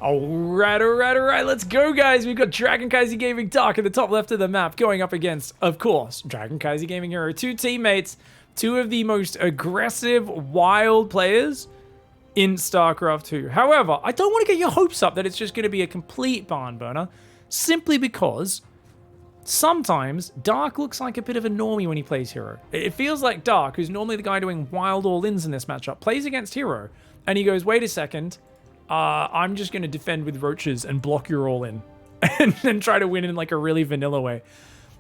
Alright, let's go, guys. We've got Dragon Kaiser Gaming Dark in the top left of the map going up against, of course, Dragon Kaiser Gaming Hero. Two teammates, two of the most aggressive, wild players in StarCraft 2. However, I don't want to get your hopes up that it's just going to be a complete barn burner, simply because sometimes Dark looks like a bit of a normie when he plays Hero. It feels like Dark, who's normally the guy doing wild all-ins in this matchup, plays against Hero, and he goes, wait a second, I'm just going to defend with roaches and block your all-in, and then try to win in like a really vanilla way.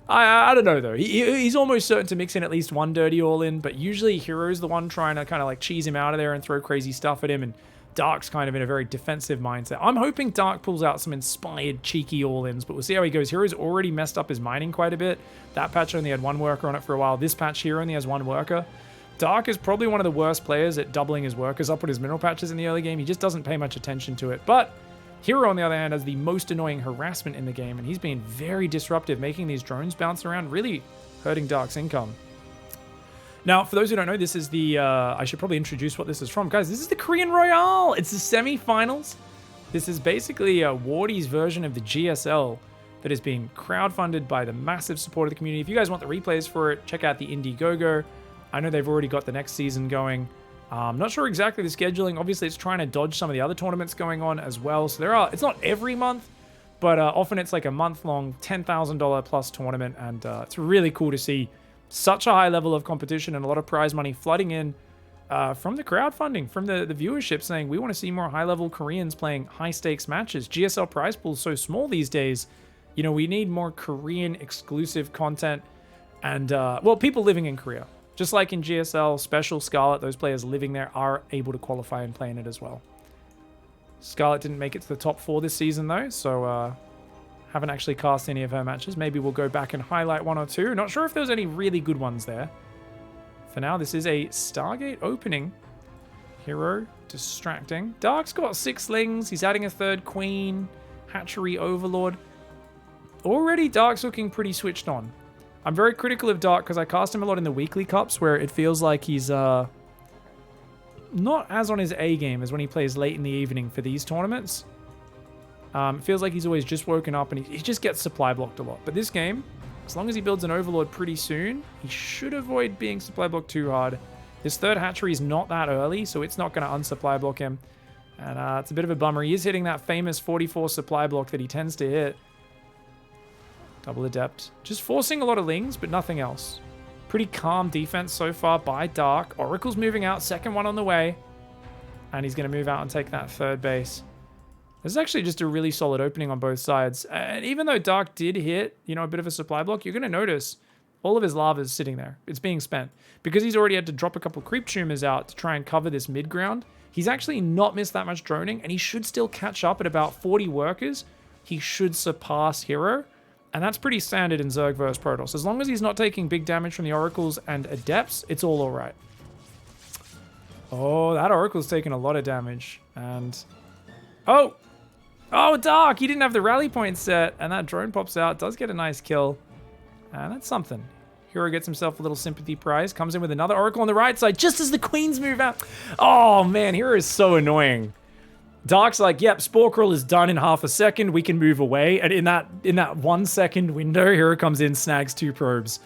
I don't know, though. He's almost certain to mix in at least one dirty all-in, but usually Hero's the one trying to kind of like cheese him out of there and throw crazy stuff at him, and Dark's kind of in a very defensive mindset. I'm hoping Dark pulls out some inspired, cheeky all-ins, but we'll see how he goes. Hero's already messed up his mining quite a bit. That patch only had one worker on it for a while. This patch here only has one worker. Dark is probably one of the worst players at doubling his workers up with his mineral patches in the early game. He just doesn't pay much attention to it. But Hero, on the other hand, has the most annoying harassment in the game, and he's been very disruptive, making these drones bounce around, really hurting Dark's income. Now, for those who don't know, this is the... I should probably introduce what this is from. Guys, this is the Korean Royale. It's the semi-finals. This is basically Wardy's version of the GSL that is being crowdfunded by the massive support of the community. If you guys want the replays for it, check out the Indiegogo. I know they've already got the next season going. Not sure exactly the scheduling. Obviously, it's trying to dodge some of the other tournaments going on as well. So it's not every month, but often it's like a month-long $10,000 plus tournament. And it's really cool to see such a high level of competition and a lot of prize money flooding in from the crowdfunding, from the viewership, saying we want to see more high-level Koreans playing high-stakes matches. GSL prize pool is so small these days. You know, we need more Korean exclusive content and, well, people living in Korea. Just like in GSL, Special, Scarlet, those players living there are able to qualify and play in it as well. Scarlet didn't make it to the top 4 this season, though, so haven't actually cast any of her matches. Maybe we'll go back and highlight one or two. Not sure if there was any really good ones there. For now, this is a Stargate opening. Hero distracting. Dark's got 6 slings. He's adding a 3rd queen. Hatchery Overlord. Already, Dark's looking pretty switched on. I'm very critical of Dark because I cast him a lot in the weekly cups where it feels like he's not as on his A game as when he plays late in the evening for these tournaments. It feels like he's always just woken up and he just gets supply blocked a lot. But this game, as long as he builds an Overlord pretty soon, he should avoid being supply blocked too hard. This 3rd hatchery is not that early, so it's not going to unsupply block him. And it's a bit of a bummer. He is hitting that famous 44 supply block that he tends to hit. Double Adept. Just forcing a lot of lings, but nothing else. Pretty calm defense so far by Dark. Oracle's moving out. 2nd one on the way. And he's going to move out and take that 3rd base. This is actually just a really solid opening on both sides. And even though Dark did hit, you know, a bit of a supply block, you're going to notice all of his lava is sitting there. It's being spent. Because he's already had to drop a couple creep tumors out to try and cover this mid ground, he's actually not missed that much droning, and he should still catch up at about 40 workers. He should surpass Hero. And that's pretty standard in Zerg versus Protoss. As long as he's not taking big damage from the Oracles and Adepts, it's all right. Oh, that Oracle's taking a lot of damage. And... Oh! Oh, Dark! He didn't have the rally point set. And that drone pops out. Does get a nice kill. And that's something. Hero gets himself a little sympathy prize. Comes in with another Oracle on the right side just as the Queens move out. Oh, man. Hero is so annoying. Dark's like, yep, Spore Crawl is done in half a second. We can move away. And in that 1 second window, Hero comes in, snags 2 probes.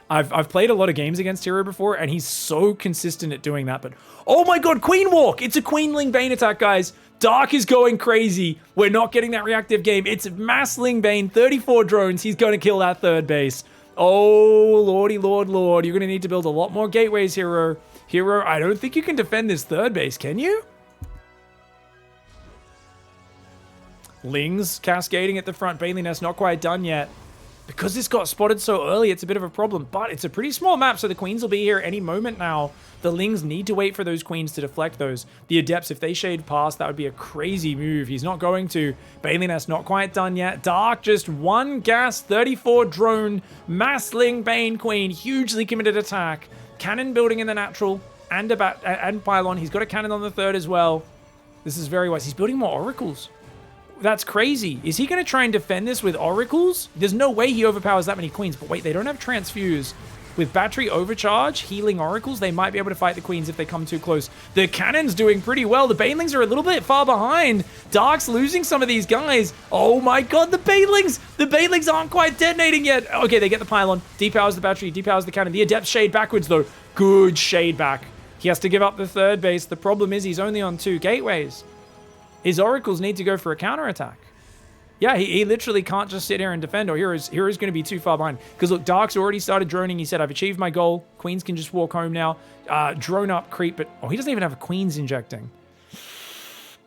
I've played a lot of games against Hero before, and he's so consistent at doing that. But oh my god, Queen Walk! It's a Queenling Bane attack, guys. Dark is going crazy. We're not getting that reactive game. It's Mass Ling Bane, 34 drones. He's going to kill that 3rd base. Oh, lordy, lord. You're going to need to build a lot more gateways, Hero. Hero, I don't think you can defend this 3rd base, can you? Lings cascading at the front. Bailey Nest not quite done yet. Because this got spotted so early, it's a bit of a problem. But it's a pretty small map, so the Queens will be here any moment now. The Lings need to wait for those Queens to deflect those. The Adepts, if they shade past, that would be a crazy move. He's not going to. Bailey Nest not quite done yet. Dark, just 1 gas, 34 drone, Massling Bane Queen. Hugely committed attack. Cannon building in the natural and pylon. He's got a cannon on the 3rd as well. This is very wise. He's building more Oracles. That's crazy. Is he going to try and defend this with Oracles? There's no way he overpowers that many Queens. But wait, they don't have Transfuse. With battery overcharge, healing oracles, they might be able to fight the queens if they come too close. The cannon's doing pretty well. The banelings are a little bit far behind. Dark's losing some of these guys. Oh my god, the banelings! The banelings aren't quite detonating yet. Okay, they get the pylon. Depowers the battery, depowers the cannon. The adept shade backwards though. Good shade back. He has to give up the third base. The problem is he's only on 2 gateways. His oracles need to go for a counterattack. Yeah, he literally can't just sit here and defend, or Hero's going to be too far behind. Because look, Dark's already started droning. He said, I've achieved my goal. Queens can just walk home now. Drone up, creep, but... Oh, he doesn't even have a Queens injecting.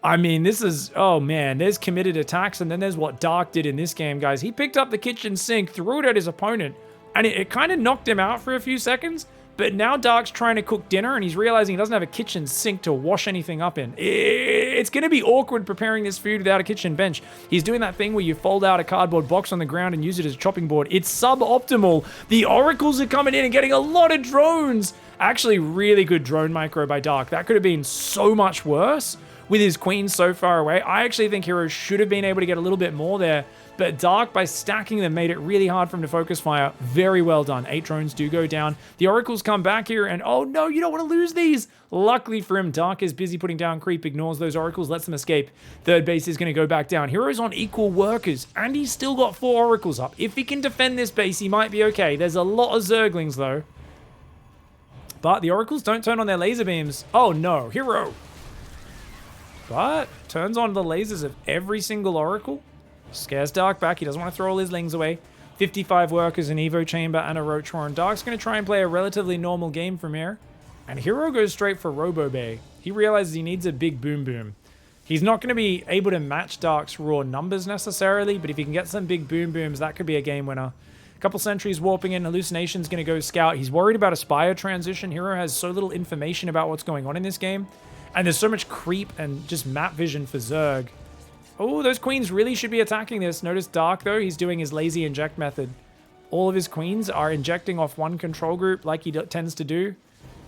I mean, this is... Oh, man, there's committed attacks, and then there's what Dark did in this game, guys. He picked up the kitchen sink, threw it at his opponent, and it kind of knocked him out for a few seconds. But now Dark's trying to cook dinner, and he's realizing he doesn't have a kitchen sink to wash anything up in. It's going to be awkward preparing this food without a kitchen bench. He's doing that thing where you fold out a cardboard box on the ground and use it as a chopping board. It's suboptimal. The oracles are coming in and getting a lot of drones. Actually, really good drone micro by Dark. That could have been so much worse with his queen so far away. I actually think Hero should have been able to get a little bit more there. But Dark, by stacking them, made it really hard for him to focus fire. Very well done. 8 drones do go down. The oracles come back here, and oh no, you don't want to lose these. Luckily for him, Dark is busy putting down creep, ignores those oracles, lets them escape. Third base is going to go back down. Hero's on equal workers, and he's still got 4 oracles up. If he can defend this base, he might be okay. There's a lot of Zerglings, though. But the oracles don't turn on their laser beams. Oh no, Hero. But turns on the lasers of every single oracle. Scares Dark back. He doesn't want to throw all his lings away. 55 workers, an Evo Chamber, and a Roach Horn. Dark's going to try and play a relatively normal game from here. And Hero goes straight for Robo Bay. He realizes he needs a big boom boom. He's not going to be able to match Dark's raw numbers necessarily, but if he can get some big boom booms, that could be a game winner. A couple sentries warping in. Hallucination's going to go scout. He's worried about a Spire transition. Hero has so little information about what's going on in this game. And there's so much creep and just map vision for Zerg. Oh, those queens really should be attacking this. Notice Dark, though, he's doing his lazy inject method. All of his queens are injecting off one control group like he tends to do.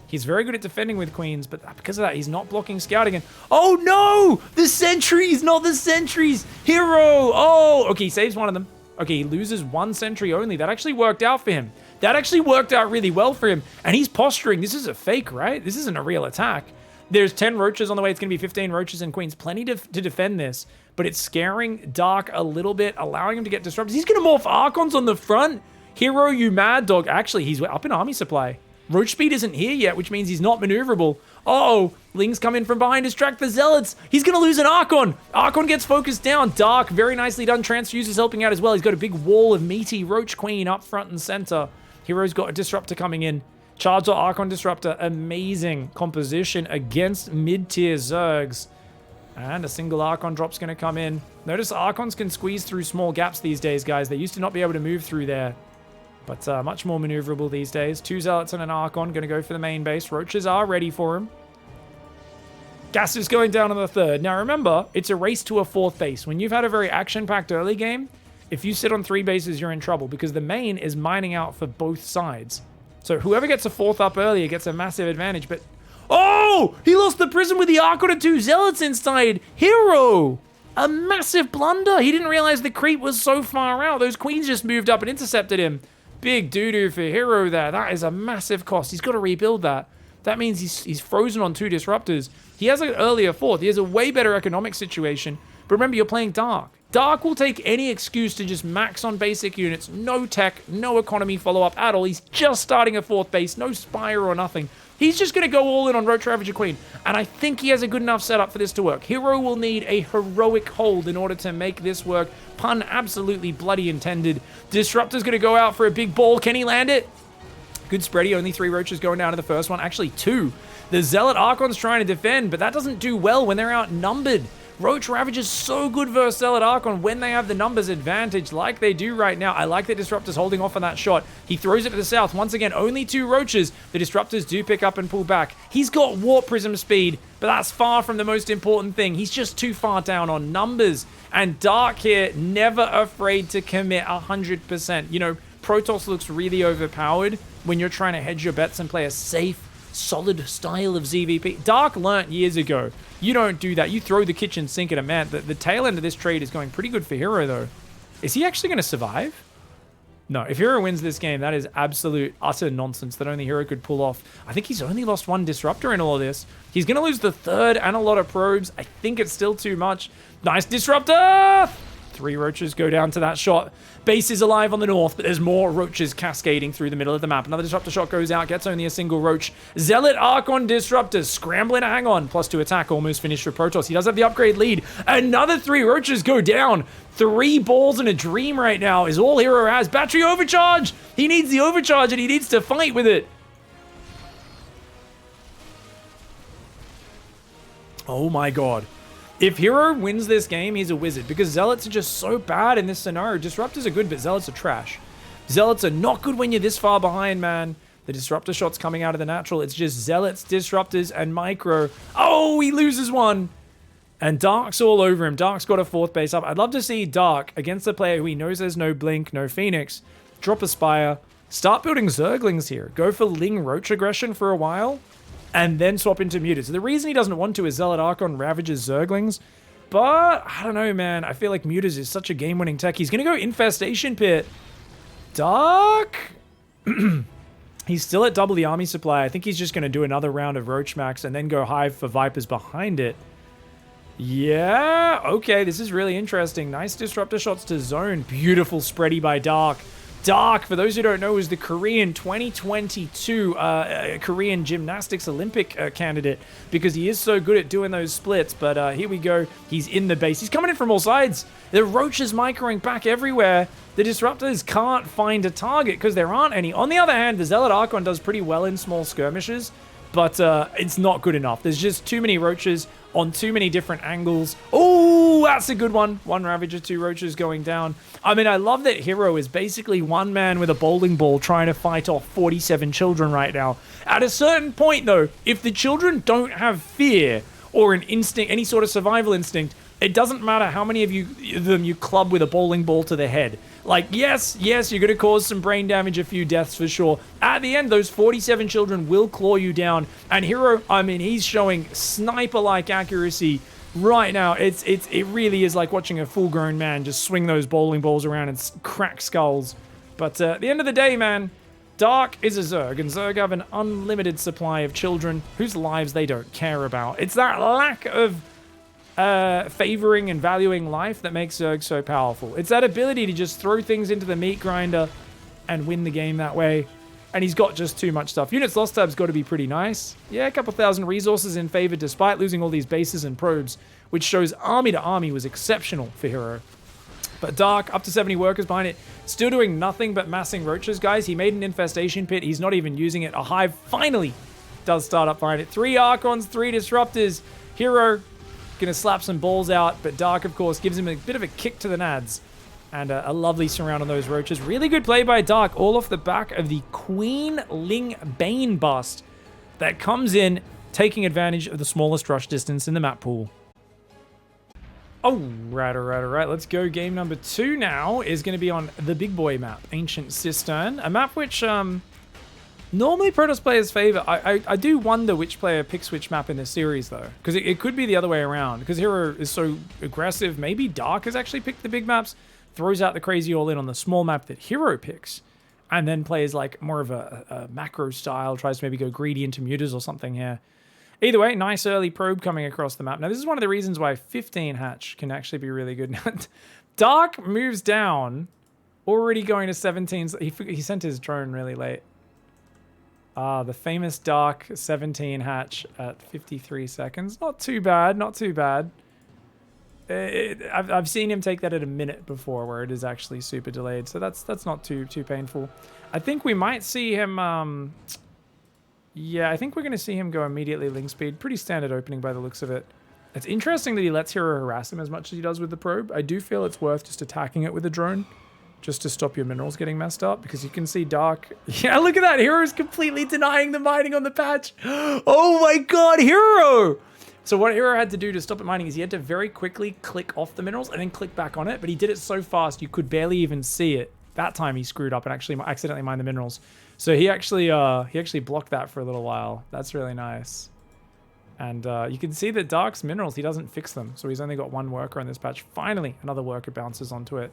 He's very good at defending with queens, but because of that, he's not blocking scouting. And oh, no! The sentries, not the sentries! Hero! Oh, okay, he saves one of them. Okay, he loses 1 sentry only. That actually worked out for him. That actually worked out really well for him. And he's posturing. This is a fake, right? This isn't a real attack. There's 10 roaches on the way. It's going to be 15 roaches and queens. Plenty to defend this. But it's scaring Dark a little bit, allowing him to get disrupted. He's going to morph Archons on the front. Hero, you mad dog. Actually, he's up in army supply. Roach speed isn't here yet, which means he's not maneuverable. Uh-oh. Lings come in from behind, distract the Zealots. He's going to lose an Archon. Archon gets focused down. Dark, very nicely done. Transfuse is helping out as well. He's got a big wall of meaty Roach Queen up front and center. Hero's got a Disruptor coming in. Charge or Archon Disruptor. Amazing composition against mid-tier Zergs. And a single Archon drop's going to come in. Notice Archons can squeeze through small gaps these days, guys. They used to not be able to move through there. But much more maneuverable these days. 2 Zealots and an Archon going to go for the main base. Roaches are ready for him. Gas is going down on the 3rd. Now remember, it's a race to a 4th base. When you've had a very action-packed early game, if you sit on 3 bases, you're in trouble because the main is mining out for both sides. So whoever gets a 4th up earlier gets a massive advantage. But oh, he lost the prism with the Archon and 2 Zealots inside. Hero, a massive blunder. He didn't realize the creep was so far out. Those queens just moved up and intercepted him. Big doo-doo for Hero there. That is a massive cost. He's got to rebuild that. That means he's frozen on 2 disruptors. He has an earlier 4th. He has a way better economic situation. But remember, you're playing Dark. Dark will take any excuse to just max on basic units. No tech, no economy follow-up at all. He's just starting a 4th base. No Spire or nothing. He's just going to go all in on Roach Ravager Queen. And I think he has a good enough setup for this to work. Hero will need a heroic hold in order to make this work. Pun absolutely bloody intended. Disruptor's going to go out for a big ball. Can he land it? Good spready. Only 3 roaches going down to the first one. Actually, 2. The Zealot Archon's trying to defend, but that doesn't do well when they're outnumbered. Roach Ravager's so good versus Zealot Archon when they have the numbers advantage like they do right now. I like the Disruptor's holding off on that shot. He throws it to the south. Once again, only 2 roaches. The Disruptors do pick up and pull back. He's got Warp Prism speed, but that's far from the most important thing. He's just too far down on numbers. And Dark here, never afraid to commit 100%. You know, Protoss looks really overpowered when you're trying to hedge your bets and play a safe, solid style of ZVP. Dark learnt years ago. You don't do that. You throw the kitchen sink at a man. The tail end of this trade is going pretty good for Hero, though. Is he actually going to survive? No, if Hero wins this game, that is absolute, utter nonsense that only Hero could pull off. I think he's only lost 1 Disruptor in all of this. He's going to lose the 3rd and a lot of probes. I think it's still too much. Nice Disruptor! 3 Roaches go down to that shot. Base is alive on the north, but there's more Roaches cascading through the middle of the map. Another Disruptor shot goes out, gets only a single Roach. Zealot Archon Disruptors scrambling to hang on. +2 attack, almost finished for Protoss. He does have the upgrade lead. Another 3 Roaches go down. 3 balls in a dream right now is all Hero has. Battery overcharge! He needs the overcharge and he needs to fight with it. Oh my god. If Hero wins this game, he's a wizard, because Zealots are just so bad in this scenario. Disruptors are good, but Zealots are trash. Zealots are not good when you're this far behind, man. The Disruptor shot's coming out of the natural. It's just Zealots, Disruptors, and Micro. Oh, he loses one. And Dark's all over him. Dark's got a 4th base up. I'd love to see Dark, against a player who he knows there's no Blink, no Phoenix, drop a Spire, start building Zerglings here. Go for Ling Roach aggression for a while, and then swap into Muted. So the reason he doesn't want to is Zealot Archon ravages Zerglings. But, I don't know, man. I feel like Muted is such a game-winning tech. He's going to go Infestation Pit. Dark? He's still at double the army supply. I think he's just going to do another round of Roach Max and then go Hive for Vipers behind it. Yeah, okay, this is really interesting. Nice Disruptor shots to zone. Beautiful spready by Dark. Dark, for those who don't know, is the Korean 2022 Korean Gymnastics Olympic candidate, because he is so good at doing those splits. But here we go. He's in the base. He's coming in from all sides. The Roach is microing back everywhere. The Disruptors can't find a target because there aren't any. On the other hand, the Zealot Archon does pretty well in small skirmishes, but it's not good enough. There's just too many Roaches on too many different angles. Oh, that's a good one. 1 Ravager, 2 Roaches going down. I mean, I love that Hero is basically one man with a bowling ball trying to fight off 47 children right now. At a certain point, though, if the children don't have fear or an instinct, any sort of survival instinct, it doesn't matter how many of them you club with a bowling ball to the head. Like, yes, you're going to cause some brain damage, a few deaths for sure. At the end, those 47 children will claw you down. And Hero, I mean, he's showing sniper-like accuracy right now. It really is like watching a full-grown man just swing those bowling balls around and crack skulls. But at the end of the day, man, Dark is a Zerg, and Zerg have an unlimited supply of children whose lives they don't care about. It's that lack of favoring and valuing life that makes Zerg so powerful. It's that ability to just throw things into the meat grinder and win the game that way. And he's got just too much stuff. Units lost tab's got to be pretty nice. Yeah, a couple thousand resources in favor despite losing all these bases and probes, which shows army to army was exceptional for Hero. But Dark, up to 70 workers behind it, still doing nothing but massing Roaches, guys. He made an Infestation Pit. He's not even using it. A Hive finally does start up behind it. 3 Archons, 3 Disruptors. Hero gonna slap some balls out, but Dark, of course, gives him a bit of a kick to the nads. And a lovely surround on those Roaches. Really good play by Dark, all off the back of the Queen Ling Bane bust that comes in, taking advantage of the smallest rush distance in the map pool. All right. Let's go. Game number 2 now is going to be on the big boy map, Ancient Cistern. A map which normally Protoss players favor. I do wonder which player picks which map in this series, though. Because it could be the other way around. Because Hero is so aggressive. Maybe Dark has actually picked the big maps, throws out the crazy all-in on the small map that Hero picks, and then plays like more of a macro style, tries to maybe go greedy into mutas or something here. Either way, nice early probe coming across the map. Now, this is one of the reasons why 15 hatch can actually be really good. Dark moves down, already going to 17. He sent his drone really late. The famous Dark 17 hatch at 53 seconds. Not too bad, not too bad. I've seen him take that at a minute before, where it is actually super delayed. So that's not too painful. I think we might see him. Yeah, I think we're going to see him go immediately Ling speed. Pretty standard opening by the looks of it. It's interesting that he lets Hero harass him as much as he does with the probe. I do feel it's worth just attacking it with a drone, just to stop your minerals getting messed up, because you can see Dark. Yeah, look at that. Hero's completely denying the mining on the patch. Oh my god, Hero! So what Hero had to do to stop it mining is he had to very quickly click off the minerals and then click back on it, but he did it so fast you could barely even see it. That time he screwed up and actually accidentally mined the minerals. So he actually blocked that for a little while. That's really nice. And you can see that Dark's minerals, he doesn't fix them. So he's only got 1 worker on this patch. Finally, another worker bounces onto it.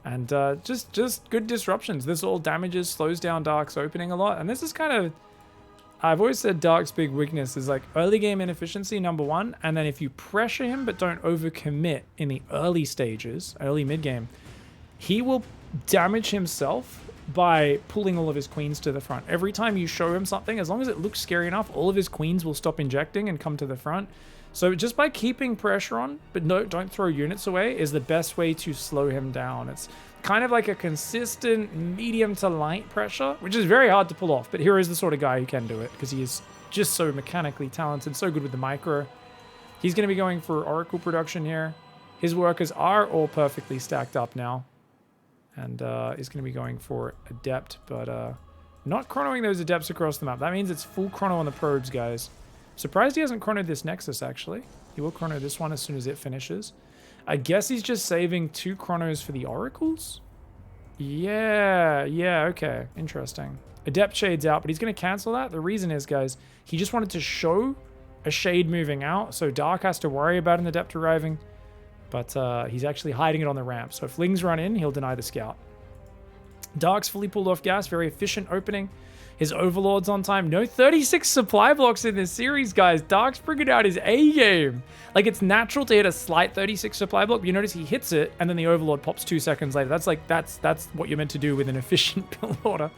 And just good disruptions. This all damages, slows down Dark's opening a lot. And this is kind of, I've always said Dark's big weakness is like early game inefficiency, number one. And then if you pressure him but don't overcommit in the early stages, early mid game, he will damage himself by pulling all of his queens to the front. Every time you show him something, as long as it looks scary enough, all of his queens will stop injecting and come to the front. So just by keeping pressure on, but no, don't throw units away, is the best way to slow him down. It's kind of like a consistent medium to light pressure, which is very hard to pull off. But Hero is the sort of guy who can do it because he is just so mechanically talented, so good with the micro. He's going to be going for Oracle production here. His workers are all perfectly stacked up now. And he's going to be going for Adept, but not chronoing those Adepts across the map. That means it's full chrono on the probes, guys. Surprised he hasn't chronoed this Nexus, actually. He will chrono this one as soon as it finishes. I guess he's just saving 2 chronos for the Oracles? Yeah, okay. Interesting. Adept shades out, but he's going to cancel that. The reason is, guys, he just wanted to show a shade moving out, so Dark has to worry about an Adept arriving. But he's actually hiding it on the ramp. So if Lings run in, he'll deny the scout. Dark's fully pulled off gas. Very efficient opening. His Overlord's on time. No 36 supply blocks in this series, guys. Dark's bringing out his A game. Like, it's natural to hit a slight 36 supply block, but you notice he hits it, and then the Overlord pops 2 seconds later. That's like, that's what you're meant to do with an efficient build order.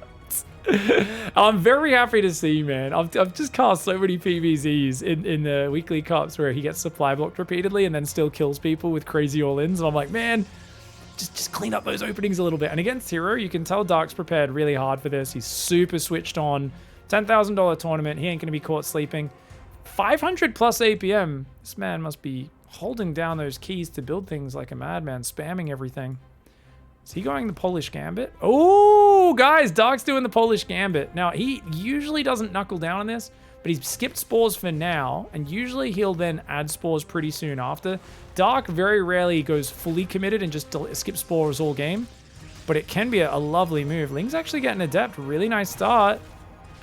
I'm very happy to see, man. I've just cast so many PvZs in the weekly cups where he gets supply blocked repeatedly and then still kills people with crazy all-ins. And I'm like, man, just clean up those openings a little bit. And against Hero, you can tell Dark's prepared really hard for this. He's super switched on. $10,000 tournament. He ain't going to be caught sleeping. 500 plus APM. This man must be holding down those keys to build things like a madman, spamming everything. Is he going the Polish Gambit? Oh, guys, Dark's doing the Polish Gambit. Now, he usually doesn't knuckle down on this, but he's skipped spores for now, and usually he'll then add spores pretty soon after. Dark very rarely goes fully committed and just skips spores all game, but it can be a lovely move. Ling's actually getting Adept. Really nice start,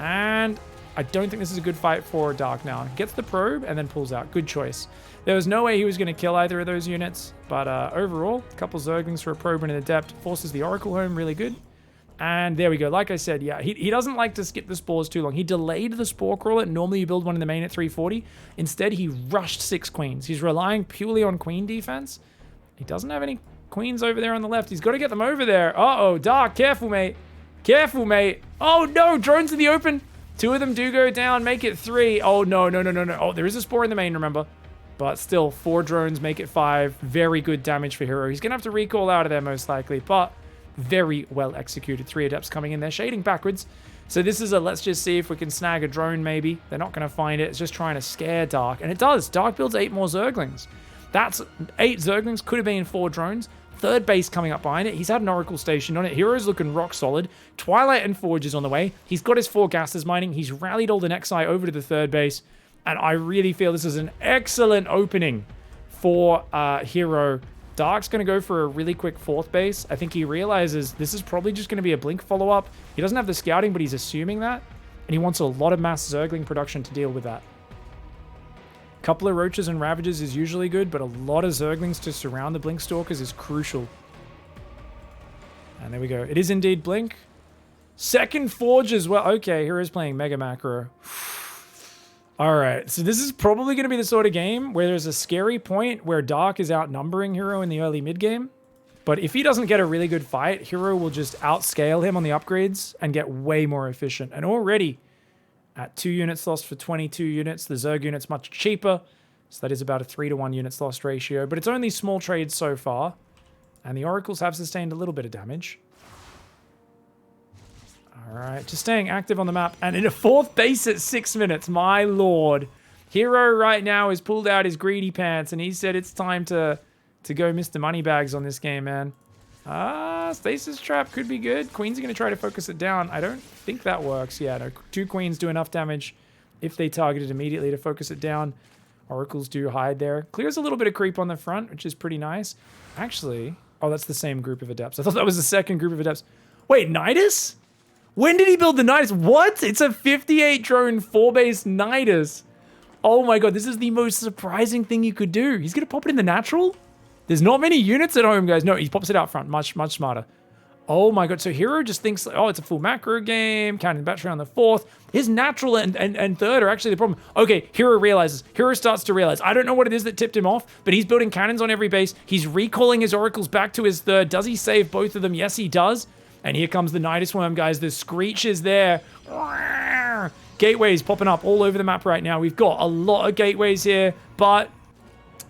and I don't think this is a good fight for Dark now. Gets the probe and then pulls out. Good choice. There was no way he was going to kill either of those units, but overall, a couple Zerglings for a probe and an Adept forces the Oracle home really good. And there we go. Like I said, yeah, he doesn't like to skip the spores too long. He delayed the Spore Crawler. Normally you build one in the main at 340. Instead, he rushed 6 queens. He's relying purely on queen defense. He doesn't have any queens over there on the left. He's got to get them over there. Uh-oh, Dark, careful, mate. Careful, mate. Oh, no, drones in the open. 2 of them do go down, make it 3. Oh, no. Oh, there is a Spore in the main, remember. But still, 4 drones make it 5. Very good damage for Hero. He's going to have to recall out of there most likely, but very well executed. 3 Adepts coming in there, shading backwards. So this is a let's just see if we can snag a drone maybe. They're not going to find it. It's just trying to scare Dark. And it does. Dark builds 8 more Zerglings. That's 8 Zerglings. Could have been 4 drones. 3rd base coming up behind it. He's had an Oracle station on it. Hero's looking rock solid. Twilight and Forge is on the way. He's got his 4 gases mining. He's rallied all the Nexi over to the 3rd base. And I really feel this is an excellent opening for Hero. Dark's going to go for a really quick 4th base. I think he realizes this is probably just going to be a Blink follow-up. He doesn't have the scouting, but he's assuming that. And he wants a lot of mass Zergling production to deal with that. A couple of Roaches and Ravagers is usually good, but a lot of Zerglings to surround the Blink Stalkers is crucial. And there we go. It is indeed Blink. 2nd Forge as well. Okay, Hero's playing Mega Macro. All right, so this is probably going to be the sort of game where there's a scary point where Dark is outnumbering Hero in the early mid game. But if he doesn't get a really good fight, Hero will just outscale him on the upgrades and get way more efficient. And already at 2 units lost for 22 units, the Zerg unit's much cheaper. So that is about a 3-to-1 units lost ratio. But it's only small trades so far. And the Oracles have sustained a little bit of damage. All right, just staying active on the map. And in a 4th base at 6 minutes, my lord. Hero right now has pulled out his greedy pants and he said it's time to go Mr. Moneybags on this game, man. Stasis Trap could be good. Queens are going to try to focus it down. I don't think that works. Yeah, no, 2 Queens do enough damage if they target it immediately to focus it down. Oracles do hide there. Clears a little bit of creep on the front, which is pretty nice. Actually, oh, that's the same group of Adepts. I thought that was the second group of Adepts. Wait, Nidus? When did he build the Nidus? What? It's a 58 drone 4-base Nidus. Oh my god, this is the most surprising thing you could do. He's going to pop it in the natural? There's not many units at home, guys. No, he pops it out front. Much, much smarter. Oh my god, so Hero just thinks, oh, it's a full macro game, counting battery on the 4th. His natural and 3rd are actually the problem. Okay, Hero starts to realize. I don't know what it is that tipped him off, but he's building cannons on every base. He's recalling his oracles back to his 3rd. Does he save both of them? Yes, he does. And here comes the Nidus Worm, guys. The Screech is there. Gateways popping up all over the map right now. We've got a lot of gateways here, but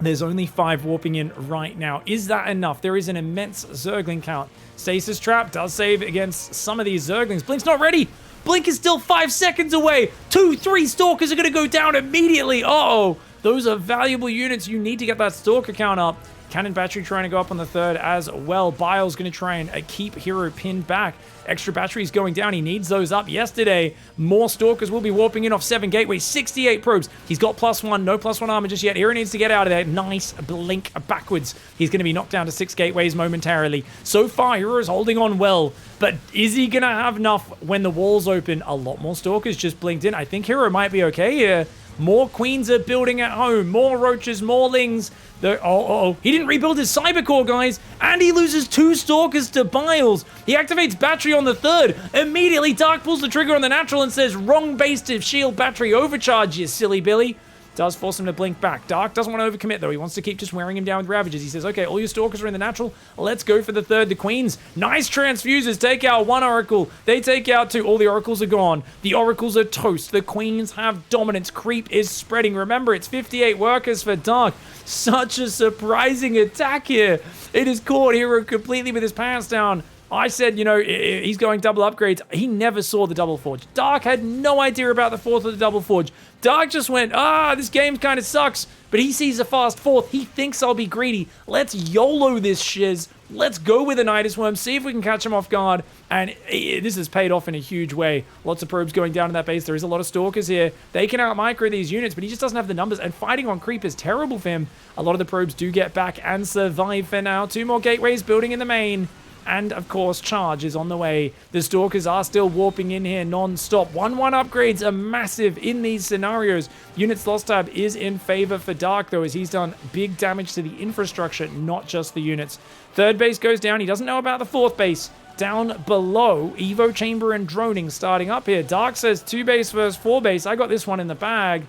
there's only 5 warping in right now. Is that enough? There is an immense Zergling count. Stasis Trap does save against some of these Zerglings. Blink's not ready. Blink is still 5 seconds away. 2, 3 Stalkers are going to go down immediately. Uh-oh. Those are valuable units. You need to get that Stalker count up. Cannon Battery trying to go up on the 3rd as well. Bile's going to try and keep Hero pinned back. Extra batteries going down. He needs those up yesterday. More Stalkers will be warping in off 7 gateways. 68 probes. He's got +1. No +1 armor just yet. Hero needs to get out of there. Nice blink backwards. He's going to be knocked down to 6 gateways momentarily. So far, Hero is holding on well. But is he going to have enough when the walls open? A lot more Stalkers just blinked in. I think Hero might be okay here. More Queens are building at home. More Roaches, more Lings. He didn't rebuild his Cybercore, guys. And he loses 2 Stalkers to Biles. He activates battery on the 3rd. Immediately, Dark pulls the trigger on the natural and says, wrong base to shield battery overcharge, you silly Billy. Does force him to blink back. Dark doesn't want to overcommit, though. He wants to keep just wearing him down with Ravages. He says, okay, all your Stalkers are in the natural. Let's go for the 3rd. The Queens. Nice transfuses. Take out 1 Oracle. They take out 2. All the Oracles are gone. The Oracles are toast. The Queens have dominance. Creep is spreading. Remember, it's 58 workers for Dark. Such a surprising attack here. It has caught Hero completely with his pants down. I said, you know, he's going double upgrades. He never saw the double forge. Dark had no idea about the 4th of the double forge. Dark just went, this game kind of sucks. But he sees a fast 4th. He thinks I'll be greedy. Let's YOLO this shiz. Let's go with the Nidus Worm. See if we can catch him off guard. And this has paid off in a huge way. Lots of probes going down in that base. There is a lot of Stalkers here. They can out-micro these units, but he just doesn't have the numbers. And fighting on creep is terrible for him. A lot of the probes do get back and survive for now. 2 more gateways building in the main. And, of course, charge is on the way. The Stalkers are still warping in here non-stop. 1-1 upgrades are massive in these scenarios. Units lost tab is in favor for Dark, though, as he's done big damage to the infrastructure, not just the units. 3rd base goes down. He doesn't know about the 4th base. Down below, Evo Chamber and Droning starting up here. Dark says 2 base versus 4 base. I got this one in the bag.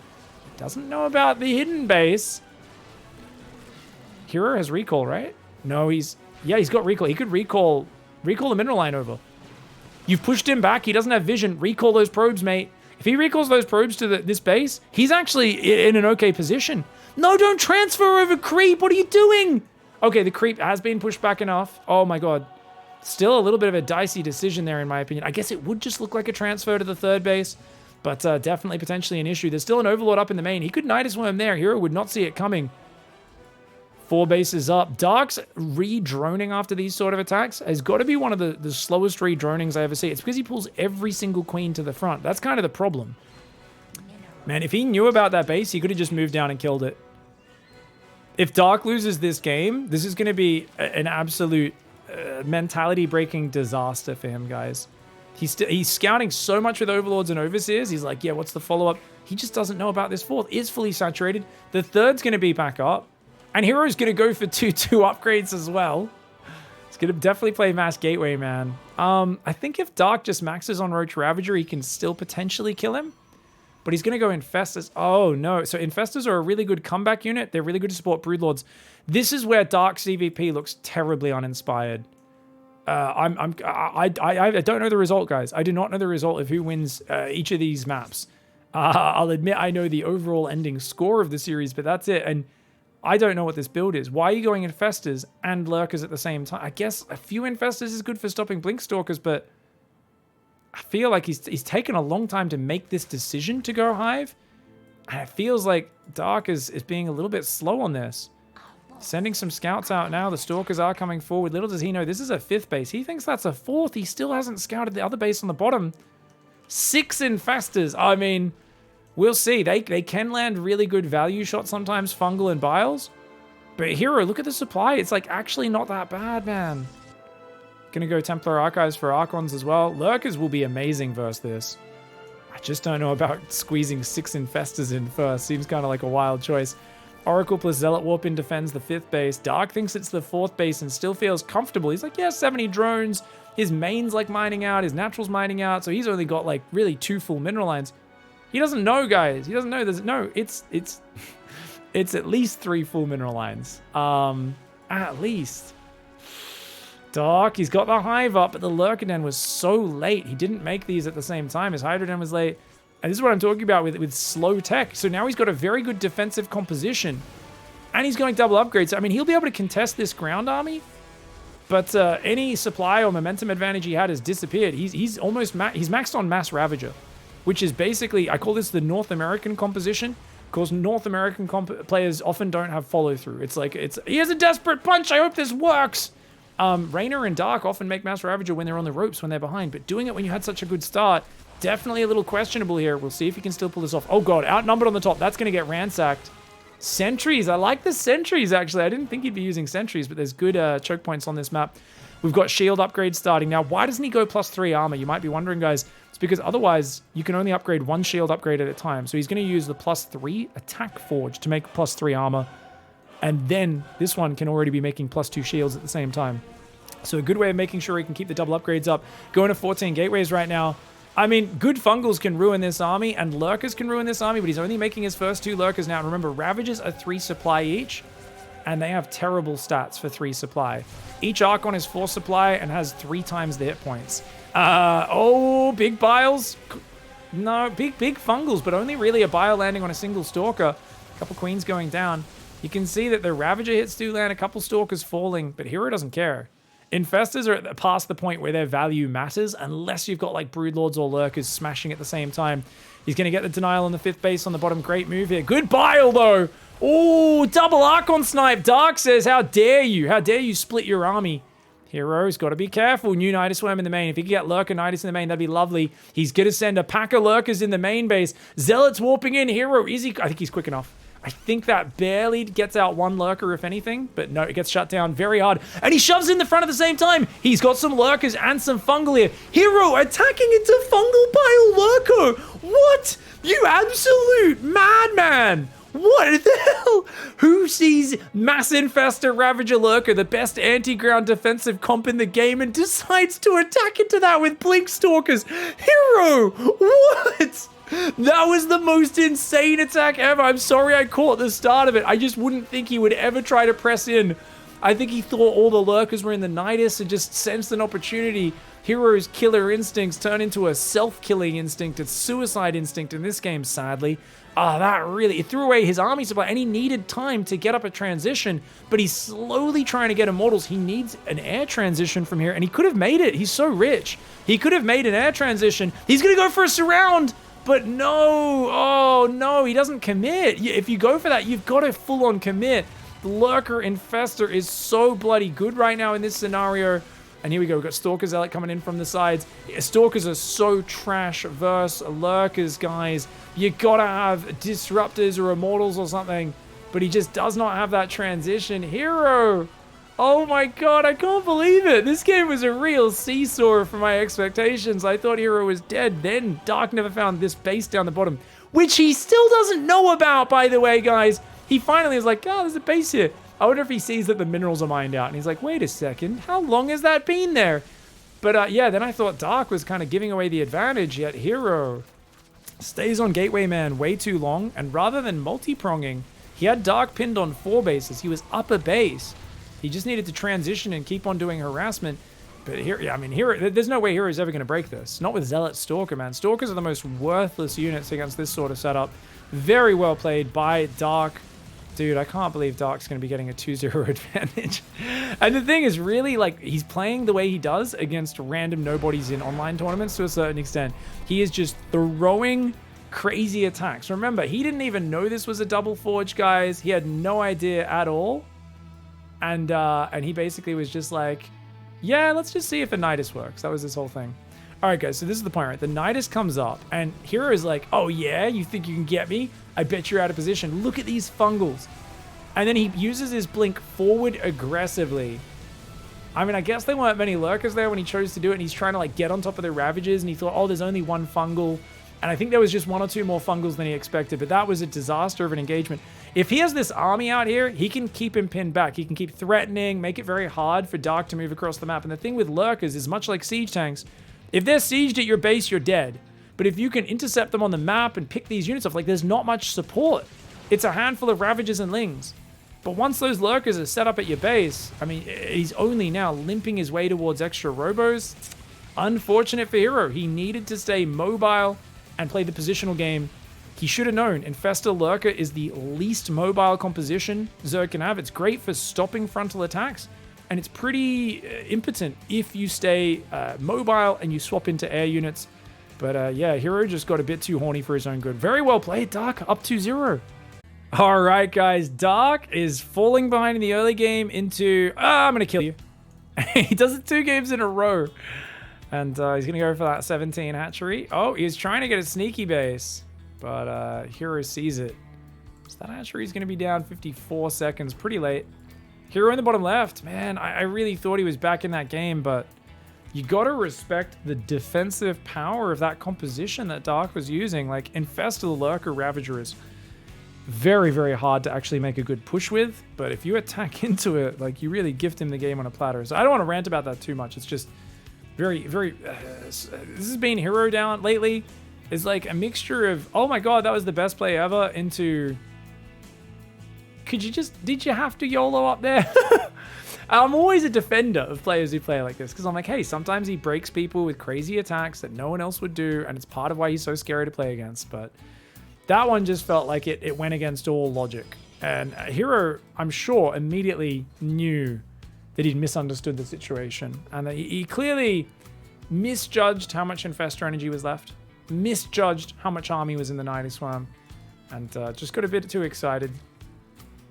Doesn't know about the hidden base. Hero has recall, right? No, yeah, he's got recall. He could recall the mineral line over. You've pushed him back. He doesn't have vision. Recall those probes, mate. If he recalls those probes to this base, he's actually in an okay position. No, don't transfer over creep. What are you doing? Okay, the creep has been pushed back enough. Oh my god. Still a little bit of a dicey decision there, in my opinion. I guess it would just look like a transfer to the 3rd base, but definitely potentially an issue. There's still an Overlord up in the main. He could Nidus Worm there. Hero would not see it coming. 4 bases up. Dark's re-droning after these sort of attacks has got to be one of the slowest re-dronings I ever see. It's because he pulls every single queen to the front. That's kind of the problem. Man, if he knew about that base, he could have just moved down and killed it. If Dark loses this game, this is going to be an absolute mentality-breaking disaster for him, guys. He's scouting so much with Overlords and Overseers. He's like, yeah, what's the follow-up? He just doesn't know about this 4th. Is fully saturated. The 3rd's going to be back up. And Hero's going to go for 2-2 upgrades as well. He's going to definitely play Mass Gateway, man. I think if Dark just maxes on Roach Ravager, he can still potentially kill him. But he's going to go Infestors. Oh, no. So Infestors are a really good comeback unit. They're really good to support Broodlords. This is where Dark's CVP looks terribly uninspired. I don't know the result, guys. I do not know the result of who wins each of these maps. I'll admit I know the overall ending score of the series, but that's it. And I don't know what this build is. Why are you going Infestors and Lurkers at the same time? I guess a few Infestors is good for stopping Blink Stalkers, but I feel like he's taken a long time to make this decision to go Hive. And it feels like Dark is being a little bit slow on this. Sending some scouts out now. The Stalkers are coming forward. Little does he know this is a 5th base. He thinks that's a 4th. He still hasn't scouted the other base on the bottom. 6 Infestors. I mean, we'll see. They can land really good value shots sometimes, Fungal and Biles. But Hero, look at the supply. It's like actually not that bad, man. Gonna go Templar Archives for Archons as well. Lurkers will be amazing versus this. I just don't know about squeezing 6 Infestors in first. Seems kind of like a wild choice. Oracle plus Zealot Warpin defends the 5th base. Dark thinks it's the 4th base and still feels comfortable. He's like, yeah, 70 drones. His main's like mining out. His natural's mining out. So he's only got like really 2 full mineral lines. He doesn't know, guys. He doesn't know. It's at least 3 full mineral lines. At least. Dark, he's got the hive up, but the Lurker Den was so late. He didn't make these at the same time. His Hydra Den was late. And this is what I'm talking about with slow tech. So now he's got a very good defensive composition. And he's going double upgrades. I mean, he'll be able to contest this ground army. But any supply or momentum advantage he had has disappeared. He's maxed on Mass Ravager, which is basically, I call this the North American composition. Of course, North American players often don't have follow through. It's like, he has a desperate punch. I hope this works. Raynor and Dark often make Mass Ravager when they're on the ropes, when they're behind. But doing it when you had such a good start, definitely a little questionable here. We'll see if he can still pull this off. Oh god, outnumbered on the top. That's going to get ransacked. Sentries. I like the sentries, actually. I didn't think he'd be using sentries, but there's good choke points on this map. We've got shield upgrades starting. Now, why doesn't he go +3 armor? You might be wondering, guys. It's because otherwise, you can only upgrade 1 shield upgrade at a time. So he's going to use the +3 attack forge to make +3 armor. And then this one can already be making +2 shields at the same time. So a good way of making sure he can keep the double upgrades up. Going to 14 gateways right now. I mean, good fungals can ruin this army, and lurkers can ruin this army, but he's only making his first 2 lurkers now. And remember, Ravagers are 3 supply each, and they have terrible stats for 3 supply. Each Archon is 4 supply and has 3 times the hit points. Oh, big biles. No, big fungals, but only really a bile landing on a single Stalker. A couple Queens going down. You can see that the Ravager hits do land, a couple Stalkers falling, but Hero doesn't care. Infestors are past the point where their value matters unless you've got like Broodlords or Lurkers smashing at the same time. He's going to get the denial on the 5th base on the bottom. Great move here. Good bile though. Oh, double Archon snipe. Dark says, how dare you? How dare you split your army? Hero's got to be careful. New Nidus Worm in the main. If he can get Lurker Nidus in the main, that'd be lovely. He's going to send a pack of Lurkers in the main base. Zealots warping in. Hero, is he? I think he's quick enough. I think that barely gets out 1 Lurker, if anything. But no, it gets shut down very hard. And he shoves in the front at the same time. He's got some Lurkers and some Fungal here. Hero attacking into Fungal Pile Lurker. What? You absolute madman. What the hell? Who sees Mass Infestor Ravager Lurker, the best anti-ground defensive comp in the game, and decides to attack into that with Blink Stalkers? Hero, what? That was the most insane attack ever. I'm sorry I caught the start of it. I just wouldn't think he would ever try to press in. I think he thought all the Lurkers were in the Nidus and just sensed an opportunity. Hero's killer instincts turn into a self-killing instinct. It's suicide instinct in this game, sadly. That really, it threw away his army supply, and he needed time to get up a transition, but he's slowly trying to get Immortals. He needs an air transition from here, and he could have made it. He's so rich. He could have made an air transition. He's going to go for a surround. But no, oh no, he doesn't commit. If you go for that, you've got to full-on commit. The Lurker Infestor is so bloody good right now in this scenario. And here we go, we've got Stalker Zealot coming in from the sides. Stalkers are so trash versus Lurkers, guys. You gotta have Disruptors or Immortals or something. But he just does not have that transition. Hero! Oh my god, I can't believe it. This game was a real seesaw for my expectations. I thought Hero was dead. Then Dark never found this base down the bottom, which he still doesn't know about, by the way, guys. He finally is like, oh, there's a base here. I wonder if he sees that the minerals are mined out. And he's like, wait a second, how long has that been there? But yeah, then I thought Dark was kind of giving away the advantage, yet Hero stays on Gateway Man way too long. And rather than multi-pronging, he had Dark pinned on 4 bases. He was up a base. He just needed to transition and keep on doing harassment. But here, yeah, I mean, Hero, there's no way Hero's ever going to break this. Not with Zealot Stalker, man. Stalkers are the most worthless units against this sort of setup. Very well played by Dark. Dude, I can't believe Dark's going to be getting a 2-0 advantage. And the thing is, really, like, he's playing the way he does against random nobodies in online tournaments to a certain extent. He is just throwing crazy attacks. Remember, he didn't even know this was a double forge, guys. He had no idea at all. And he basically was just like, yeah, let's just see if the Nidus works. That was his whole thing. All right, guys, so this is the point, right? The Nidus comes up, and Hero is like, oh, yeah? You think you can get me? I bet you're out of position. Look at these fungals. And then he uses his blink forward aggressively. I mean, I guess there weren't many Lurkers there when he chose to do it, and he's trying to, like, get on top of the Ravagers, and he thought, oh, there's only 1 fungal. And I think there was just 1 or 2 more fungals than he expected, but that was a disaster of an engagement. If he has this army out here, he can keep him pinned back. He can keep threatening, make it very hard for Dark to move across the map. And the thing with lurkers is much like siege tanks. If they're sieged at your base, you're dead. But if you can intercept them on the map and pick these units off, like there's not much support. It's a handful of Ravagers and Lings. But once those lurkers are set up at your base, I mean, he's only now limping his way towards extra robos. Unfortunate for Hero. He needed to stay mobile and play the positional game. He should have known. Infestor Lurker is the least mobile composition Zerg can have. It's great for stopping frontal attacks, and it's pretty impotent if you stay mobile and you swap into air units. But yeah, Hero just got a bit too horny for his own good. Very well played, Dark, up 2-0. All right, guys, Dark is falling behind in the early game into, I'm going to kill you. He does it 2 games in a row. And he's going to go for that 17 hatchery. Oh, he's trying to get a sneaky base. But Hero sees it. So that hatchery is going to be down 54 seconds. Pretty late. Hero in the bottom left. Man, I really thought he was back in that game. But you got to respect the defensive power of that composition that Dark was using. Like, Infest the Lurker Ravager is very, very hard to actually make a good push with. But if you attack into it, like, you really gift him the game on a platter. So I don't want to rant about that too much. It's just very, very... this has been Hero down lately. It's like a mixture of, oh my god, that was the best play ever, into... Did you have to YOLO up there? I'm always a defender of players who play like this, because I'm like, hey, sometimes he breaks people with crazy attacks that no one else would do, and it's part of why he's so scary to play against. But that one just felt like it went against all logic. And Hero, I'm sure, immediately knew that he'd misunderstood the situation, and that he clearly misjudged how much Infestor energy was left, misjudged how much army was in the Nighty Swarm, and just got a bit too excited.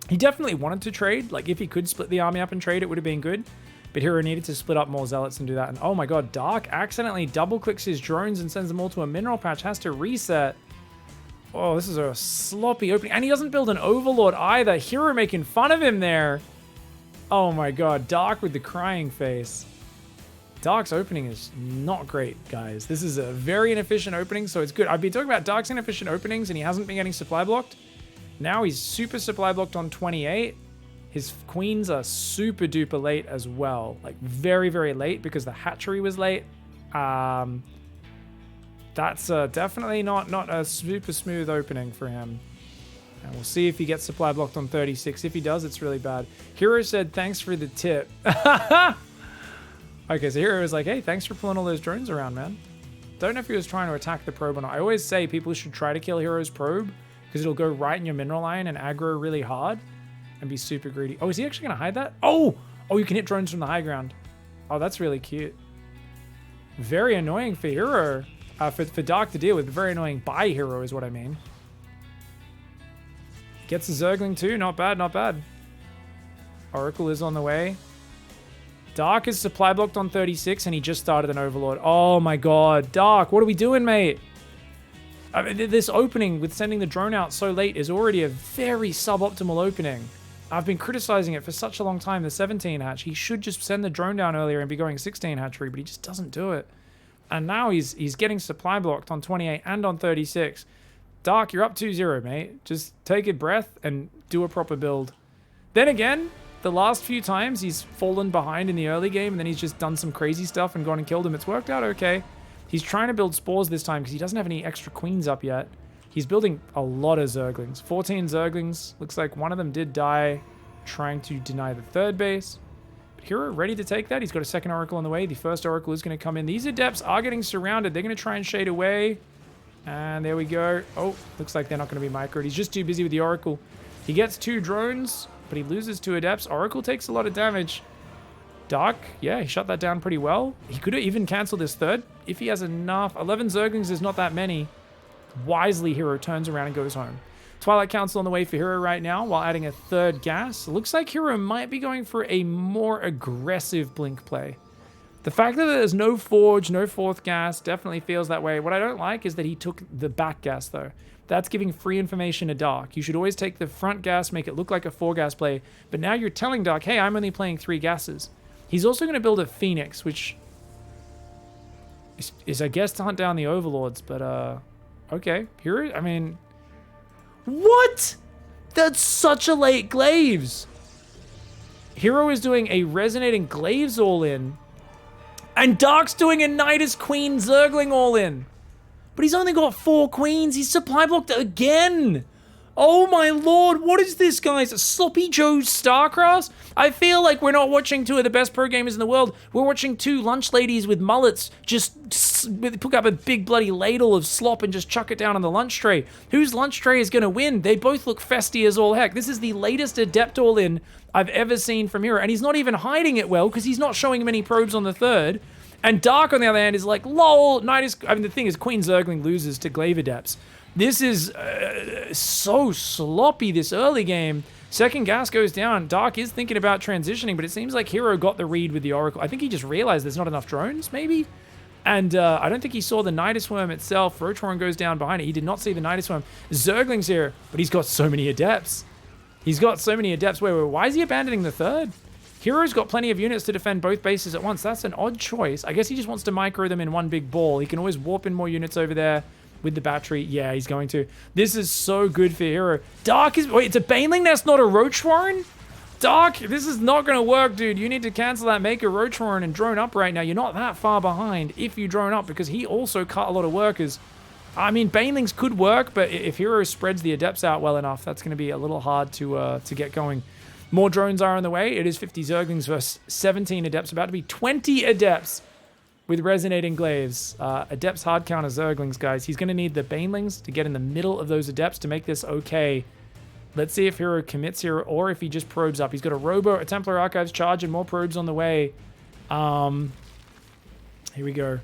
He definitely wanted to trade. Like, if he could split the army up and trade, it would have been good. But Hero needed to split up more Zealots and do that. And oh my god, Dark accidentally double-clicks his drones and sends them all to a mineral patch. Has to reset. Oh, this is a sloppy opening. And he doesn't build an Overlord either. Hero making fun of him there. Oh my god, Dark with the crying face. Dark's opening is not great, guys. This is a very inefficient opening, so it's good. I've been talking about Dark's inefficient openings, and he hasn't been getting supply blocked. Now he's super supply blocked on 28. His queens are super duper late as well. Like, very, very late, because the hatchery was late. That's definitely not a super smooth opening for him. And we'll see if he gets supply blocked on 36. If he does, it's really bad. Hero said, thanks for the tip. Okay, so Hero was like, hey, thanks for pulling all those drones around, man. Don't know if he was trying to attack the probe or not. I always say people should try to kill Hero's probe, because it'll go right in your mineral line and aggro really hard and be super greedy. Oh, is he actually going to hide that? Oh, you can hit drones from the high ground. Oh, that's really cute. Very annoying for Hero. For Dark to deal with. Very annoying by Hero is what I mean. Gets a Zergling too. Not bad, not bad. Oracle is on the way. Dark is supply blocked on 36, and he just started an Overlord. Oh my god. Dark, what are we doing, mate? I mean, this opening with sending the drone out so late is already a very suboptimal opening. I've been criticizing it for such a long time, the 17 hatch. He should just send the drone down earlier and be going 16 hatchery, but he just doesn't do it. And now he's getting supply blocked on 28 and on 36. Dark, you're up 2-0, mate. Just take a breath and do a proper build. Then again, the last few times he's fallen behind in the early game, and then he's just done some crazy stuff and gone and killed him. It's worked out okay. He's trying to build spores this time because he doesn't have any extra queens up yet. He's building a lot of Zerglings. 14 Zerglings. Looks like one of them did die trying to deny the third base. But Hero ready to take that. He's got a second Oracle on the way. The first Oracle is going to come in. These Adepts are getting surrounded. They're going to try and shade away. And there we go. Oh, looks like they're not going to be microed. He's just too busy with the Oracle. He gets 2 drones, but he loses 2 Adepts. Oracle takes a lot of damage. Dark, yeah, he shut that down pretty well. He could have even canceled his third if he has enough. 11 Zerglings is not that many. Wisely, Hero turns around and goes home. Twilight Council on the way for Hero right now while adding a 3rd gas. It looks like Hero might be going for a more aggressive blink play. The fact that there's no Forge, no 4th gas definitely feels that way. What I don't like is that he took the back gas, though. That's giving free information to Dark. You should always take the front gas, make it look like a 4 gas play. But now you're telling Dark, hey, I'm only playing 3 gases. He's also going to build a Phoenix, which is, I guess, to hunt down the Overlords. But, okay. Hero, I mean... What? That's such a late Glaives. Hero is doing a resonating Glaives all-in. And Dark's doing a Nidus Queen Zergling all-in. But he's only got 4 queens. He's supply blocked again. Oh my lord, what is this, guys? Sloppy Joe's StarCraft? I feel like we're not watching 2 of the best pro gamers in the world. We're watching 2 lunch ladies with mullets just pick up a big bloody ladle of slop and just chuck it down on the lunch tray. Whose lunch tray is going to win? They both look festy as all heck. This is the latest Adept all-in I've ever seen from Hero, and he's not even hiding it well because he's not showing many probes on the 3rd. And Dark, on the other hand, is like, lol, Nidus. I mean, the thing is, Queen Zergling loses to Glaive Adepts. This is so sloppy this early game. Second gas goes down. Dark is thinking about transitioning, but it seems like Hero got the read with the Oracle. I think he just realized there's not enough drones, maybe? And I don't think he saw the Nidus Worm itself. Rotoron goes down behind it. He did not see the Nidus Worm. Zergling's here, but he's got so many Adepts. He's got so many Adepts. Wait, why is he abandoning the 3rd? Hero's got plenty of units to defend both bases at once. That's an odd choice. I guess he just wants to micro them in one big ball. He can always warp in more units over there with the battery. Yeah, he's going to. This is so good for Hero. Dark is... Wait, it's a Baneling Nest, not a Roach Warren? Dark, this is not going to work, dude. You need to cancel that, make a Roach Warren and drone up right now. You're not that far behind if you drone up because he also cut a lot of workers. I mean, Banelings could work, but if Hero spreads the Adepts out well enough, that's going to be a little hard to get going. More drones are on the way. It is 50 Zerglings versus 17 Adepts. About to be 20 Adepts with resonating Glaives. Adepts hard counter Zerglings, guys. He's going to need the Banelings to get in the middle of those Adepts to make this okay. Let's see if Hero commits here or if he just probes up. He's got a Robo, a Templar Archives charge, and more probes on the way. Here we go.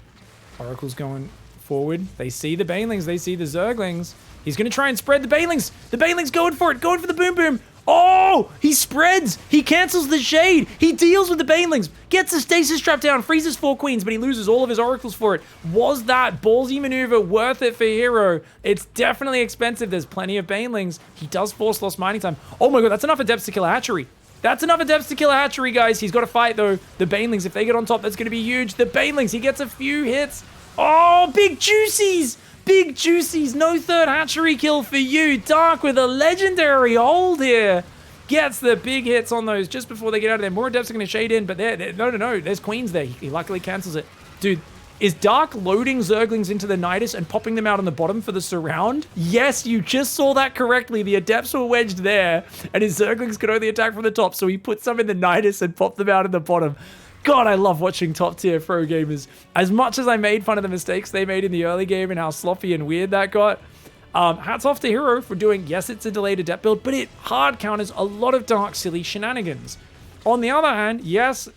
Oracle's going forward. They see the Banelings. They see the Zerglings. He's going to try and spread the Banelings. The Banelings going for it. Going for the Boom Boom. Oh, he spreads. He cancels the Shade. He deals with the Banelings. Gets the Stasis Trap down. Freezes 4 Queens, but he loses all of his Oracles for it. Was that ballsy maneuver worth it for Hero? It's definitely expensive. There's plenty of Banelings. He does force lost mining time. Oh my god, that's enough Adepts to kill a Hatchery. That's enough Adepts to kill a Hatchery, guys. He's got to fight, though. The Banelings, if they get on top, that's going to be huge. The Banelings, he gets a few hits. Oh, big Juicies. Big Juicies, no 3rd Hatchery kill for you. Dark with a legendary hold here. Gets the big hits on those just before they get out of there. More Adepts are going to shade in, but no. There's Queens there. He luckily cancels it. Dude, is Dark loading Zerglings into the Nidus and popping them out on the bottom for the surround? Yes, you just saw that correctly. The Adepts were wedged there, and his Zerglings could only attack from the top, so he put some in the Nidus and popped them out in the bottom. God, I love watching top-tier pro gamers. As much as I made fun of the mistakes they made in the early game and how sloppy and weird that got, hats off to Hero for doing, yes, it's a delayed Adept build, but it hard counters a lot of Dark silly shenanigans. On the other hand, yes,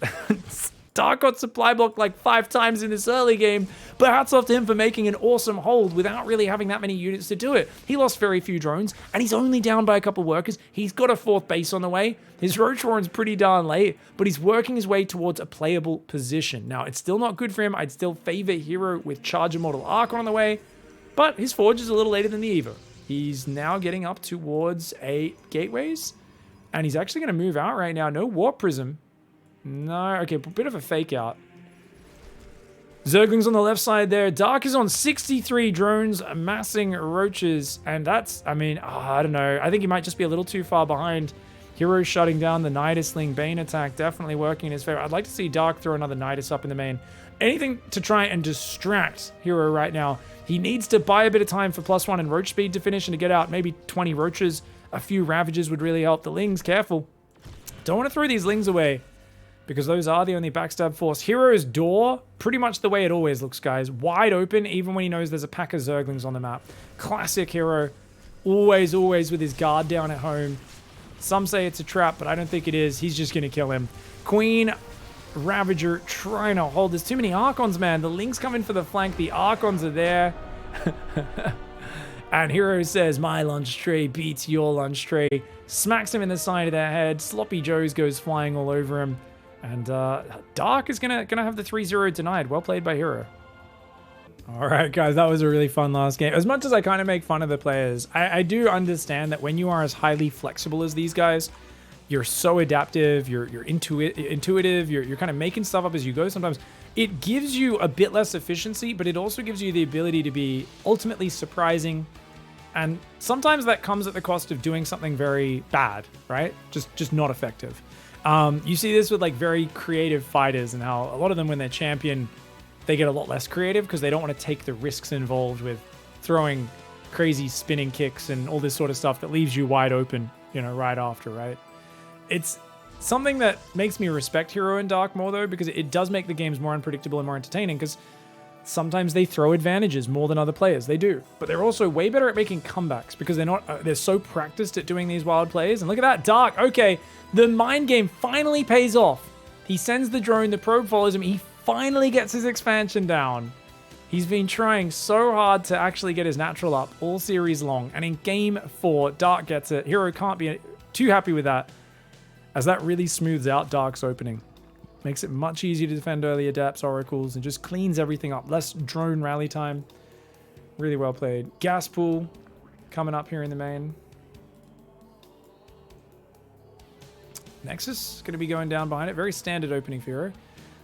Dark got supply blocked like 5 times in this early game, but hats off to him for making an awesome hold without really having that many units to do it. He lost very few drones, and he's only down by a couple workers. He's got a 4th base on the way. His Roach Warren's pretty darn late, but he's working his way towards a playable position. Now, it's still not good for him. I'd still favor Hero with Charge Immortal Archon on the way, but his Forge is a little later than the Evo. He's now getting up towards 8 gateways, and he's actually going to move out right now. No Warp Prism. No, okay, a bit of a fake out. Zerglings on the left side there. Dark is on 63 drones, amassing roaches, and that's, I mean, I don't know. I think he might just be a little too far behind. Hero shutting down the Nidus Ling Bane attack, definitely working in his favor. I'd like to see Dark throw another Nidus up in the main. Anything to try and distract Hero right now. He needs to buy a bit of time for +1 and roach speed to finish and to get out maybe 20 roaches. A few Ravages would really help. The Lings, careful. Don't want to throw these Lings away, because those are the only backstab force. Hero's door, pretty much the way it always looks, guys. Wide open, even when he knows there's a pack of Zerglings on the map. Classic Hero. Always with his guard down at home. Some say it's a trap, but I don't think it is. He's just going to kill him. Queen, Ravager, trying to hold. There's too many Archons, man. The Lings come in for the flank. The Archons are there. And Hero says, my lunch tray beats your lunch tray. Smacks him in the side of the head. Sloppy Joes goes flying all over him. And Dark is gonna have the 3-0 denied. Well played by Hero. All right, guys, that was a really fun last game. As much as I kind of make fun of the players, I do understand that when you are as highly flexible as these guys, you're so adaptive, you're intuitive, you're kind of making stuff up as you go sometimes. It gives you a bit less efficiency, but it also gives you the ability to be ultimately surprising And sometimes that comes at the cost of doing something very bad, right? Just not effective. You see this with like very creative fighters and how a lot of them, when they're champion, they get a lot less creative because they don't want to take the risks involved with throwing crazy spinning kicks and all this sort of stuff that leaves you wide open, you know, right after, right? It's something that makes me respect Hero and Dark more, though, because it does make the games more unpredictable and more entertaining, because sometimes they throw advantages more than other players. They do. But they're also way better at making comebacks because they're so practiced at doing these wild plays. And look at that, Dark. Okay, the mind game finally pays off. He sends the drone, the probe follows him. He finally gets his expansion down. He's been trying so hard to actually get his natural up all series long. And in game 4, Dark gets it. Hero can't be too happy with that, as that really smooths out Dark's opening. Makes it much easier to defend early adepts, oracles, and just cleans everything up. Less drone rally time. Really well played. Gas pool coming up here in the main. Nexus going to be going down behind it. Very standard opening for Hero.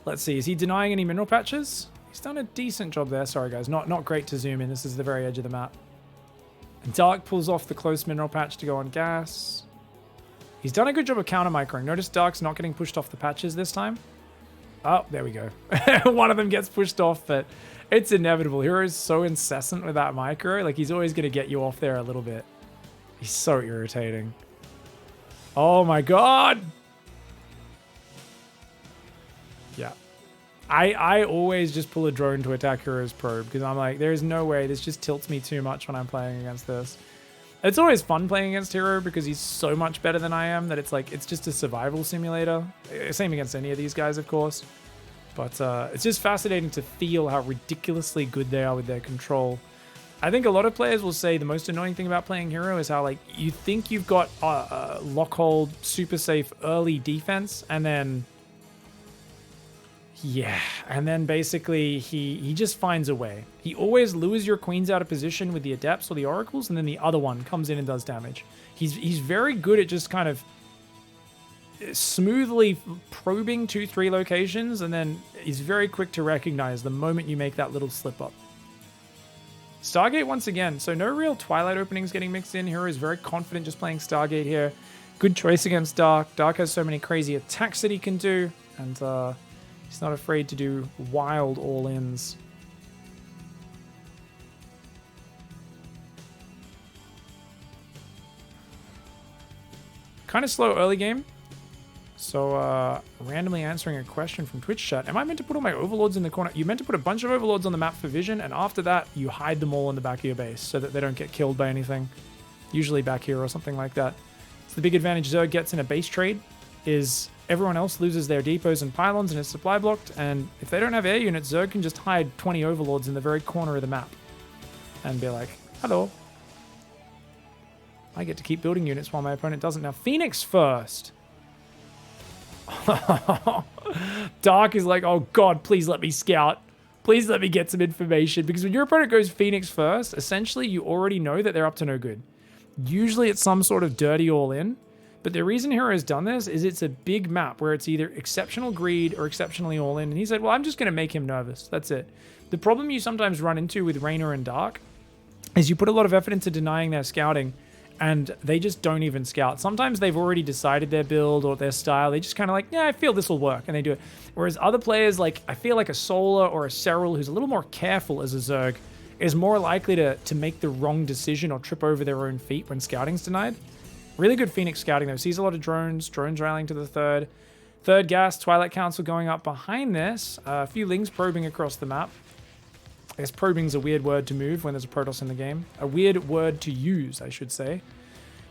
Let's see. Is he denying any mineral patches? He's done a decent job there. Sorry, guys. Not great to zoom in. This is the very edge of the map. And Dark pulls off the close mineral patch to go on gas. He's done a good job of counter microing. Notice Dark's not getting pushed off the patches this time. Oh, there we go. One of them gets pushed off, but it's inevitable. Hero's so incessant with that micro. Like, he's always going to get you off there a little bit. He's so irritating. Oh my god! Yeah. I always just pull a drone to attack Hero's probe, because I'm like, there's no way. This just tilts me too much when I'm playing against this. It's always fun playing against Hero because he's so much better than I am that it's like, it's just a survival simulator. Same against any of these guys, of course. But it's just fascinating to feel how ridiculously good they are with their control. I think a lot of players will say the most annoying thing about playing Hero is how, like, you think you've got lockhold, super safe early defense, and then... yeah, and then basically he just finds a way. He always lures your queens out of position with the adepts or the oracles, and then the other one comes in and does damage. He's very good at just kind of smoothly probing 2-3 locations, and then he's very quick to recognize the moment you make that little slip up. Stargate once again, so no real Twilight openings getting mixed in. Hero is very confident just playing Stargate here. Good choice against Dark. Dark has so many crazy attacks that he can do, and he's not afraid to do wild all-ins. Kind of slow early game. So, randomly answering a question from Twitch chat. Am I meant to put all my overlords in the corner? You meant to put a bunch of overlords on the map for vision, and after that, you hide them all in the back of your base so that they don't get killed by anything. Usually back here or something like that. So the big advantage Zerg gets in a base trade is everyone else loses their depots and pylons and is supply blocked, and if they don't have air units, Zerg can just hide 20 overlords in the very corner of the map and be like, hello. I get to keep building units while my opponent doesn't. Now, Phoenix first. Dark is like, oh god, please let me scout. Please let me get some information. Because when your opponent goes Phoenix first, essentially you already know that they're up to no good. Usually it's some sort of dirty all-in. But the reason Hero has done this is it's a big map where it's either exceptional greed or exceptionally all-in. And he said, well, I'm just going to make him nervous. That's it. The problem you sometimes run into with Raynor and Dark is you put a lot of effort into denying their scouting, and they just don't even scout. Sometimes they've already decided their build or their style. They just kind of like, yeah, I feel this will work, and they do it. Whereas other players, like, I feel like a Solar or a Serral, who's a little more careful as a Zerg, is more likely to make the wrong decision or trip over their own feet when scouting's denied. Really good Phoenix scouting, though. Sees a lot of drones rallying to the third. Third gas, Twilight Council going up behind this. A few Lings probing across the map. I guess probing's a weird word to move when there's a Protoss in the game. A weird word to use, I should say.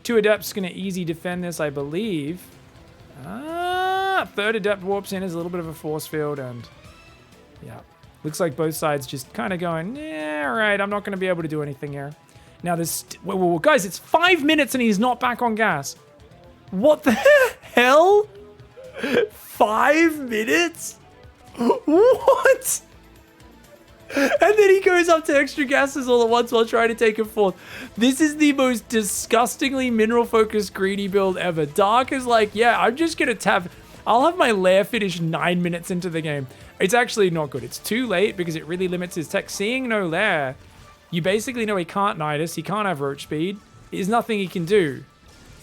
2 Adepts going to easy defend this, I believe. Third Adept warps in as a little bit of a force field, and yeah. Looks like both sides just kind of going, yeah, all right, I'm not going to be able to do anything here. Now, there's... Whoa, guys, it's 5 minutes and he's not back on gas. What the hell? 5 minutes? What? And then he goes up to extra gases all at once while trying to take it forth. This is the most disgustingly mineral-focused greedy build ever. Dark is like, yeah, I'm just going to tap... I'll have my lair finish 9 minutes into the game. It's actually not good. It's too late because it really limits his tech. Seeing no lair, You basically know he can't Nidus, he can't have Roach Speed. There's nothing he can do.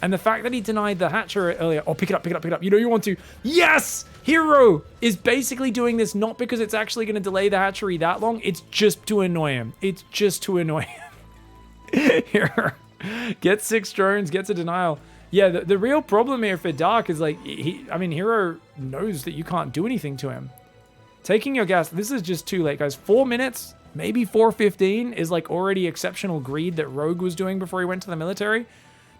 And the fact that he denied the hatcher earlier, oh, pick it up, pick it up, pick it up. You know you want to. Yes! Hero is basically doing this not because it's actually going to delay the hatchery that long. It's just to annoy him. It's just to annoy him. Hero gets 6 drones, gets a denial. Yeah, the real problem here for Dark is like, Hero knows that you can't do anything to him. Taking your gas, this is just too late, guys. 4 minutes, maybe 4:15 is like already exceptional greed that Rogue was doing before he went to the military.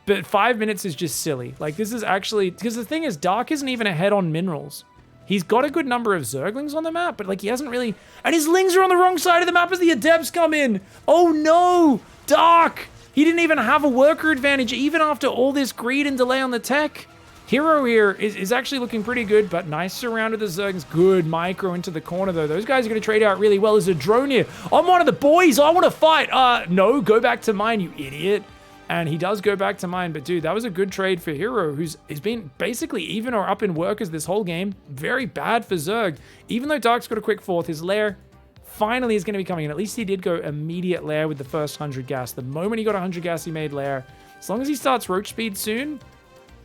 But 5 minutes is just silly. Like, this is actually... Because the thing is, Dark isn't even ahead on minerals. He's got a good number of Zerglings on the map, but, like, he hasn't really... And his Lings are on the wrong side of the map as the Adepts come in! Oh, no! Dark! He didn't even have a worker advantage, even after all this greed and delay on the tech. Hero here is actually looking pretty good, but nice surround with the Zerglings. Good micro into the corner, though. Those guys are going to trade out really well. There's a drone here. I'm one of the boys. I want to fight. No, go back to mine, you idiot. And he does go back to mine, but dude, that was a good trade for Hero, who's been basically even or up in workers this whole game. Very bad for Zerg. Even though Dark's got a quick 4th, his lair finally is going to be coming in. At least he did go immediate lair with the first 100 gas. The moment he got 100 gas, he made lair. As long as he starts Roach Speed soon,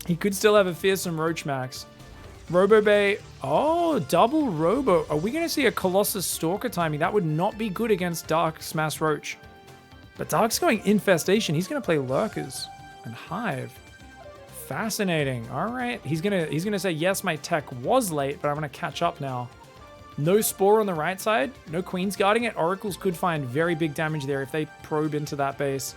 he could still have a fearsome Roach Max. Robo Bay, oh, double Robo. Are we going to see a Colossus Stalker timing? That would not be good against Dark Smash Roach. But Dark's going Infestation. He's going to play Lurkers and Hive. Fascinating. All right. He's gonna say, yes, my tech was late, but I'm going to catch up now. No Spore on the right side. No Queens guarding it. Oracles could find very big damage there if they probe into that base.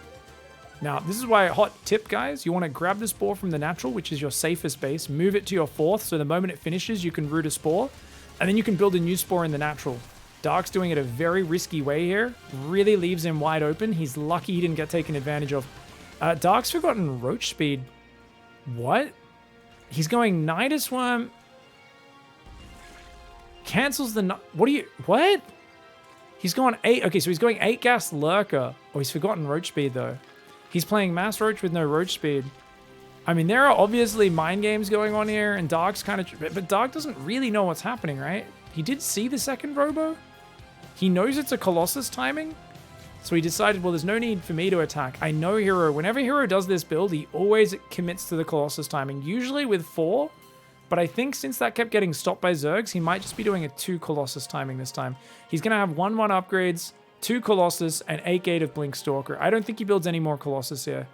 Now, this is why, hot tip, guys, you want to grab the Spore from the natural, which is your safest base, move it to your 4th, so the moment it finishes, you can root a Spore, and then you can build a new Spore in the natural. Dark's doing it a very risky way here. Really leaves him wide open. He's lucky he didn't get taken advantage of. Dark's forgotten Roach Speed. What? He's going Nidus Worm. Cancels the... What? He's gone 8... Okay, so he's going 8 gas Lurker. Oh, he's forgotten Roach Speed, though. He's playing Mass Roach with no Roach Speed. I mean, there are obviously mind games going on here, and Dark's kind of... But Dark doesn't really know what's happening, right? He did see the second Robo. He knows it's a Colossus timing. So he decided, well, there's no need for me to attack. I know Hero. Whenever Hero does this build, he always commits to the Colossus timing. Usually with 4. But I think since that kept getting stopped by Zergs, he might just be doing a 2 Colossus timing this time. He's going to have 1-1 upgrades, 2 Colossus, and 8 Gate of Blink Stalker. I don't think he builds any more Colossus here.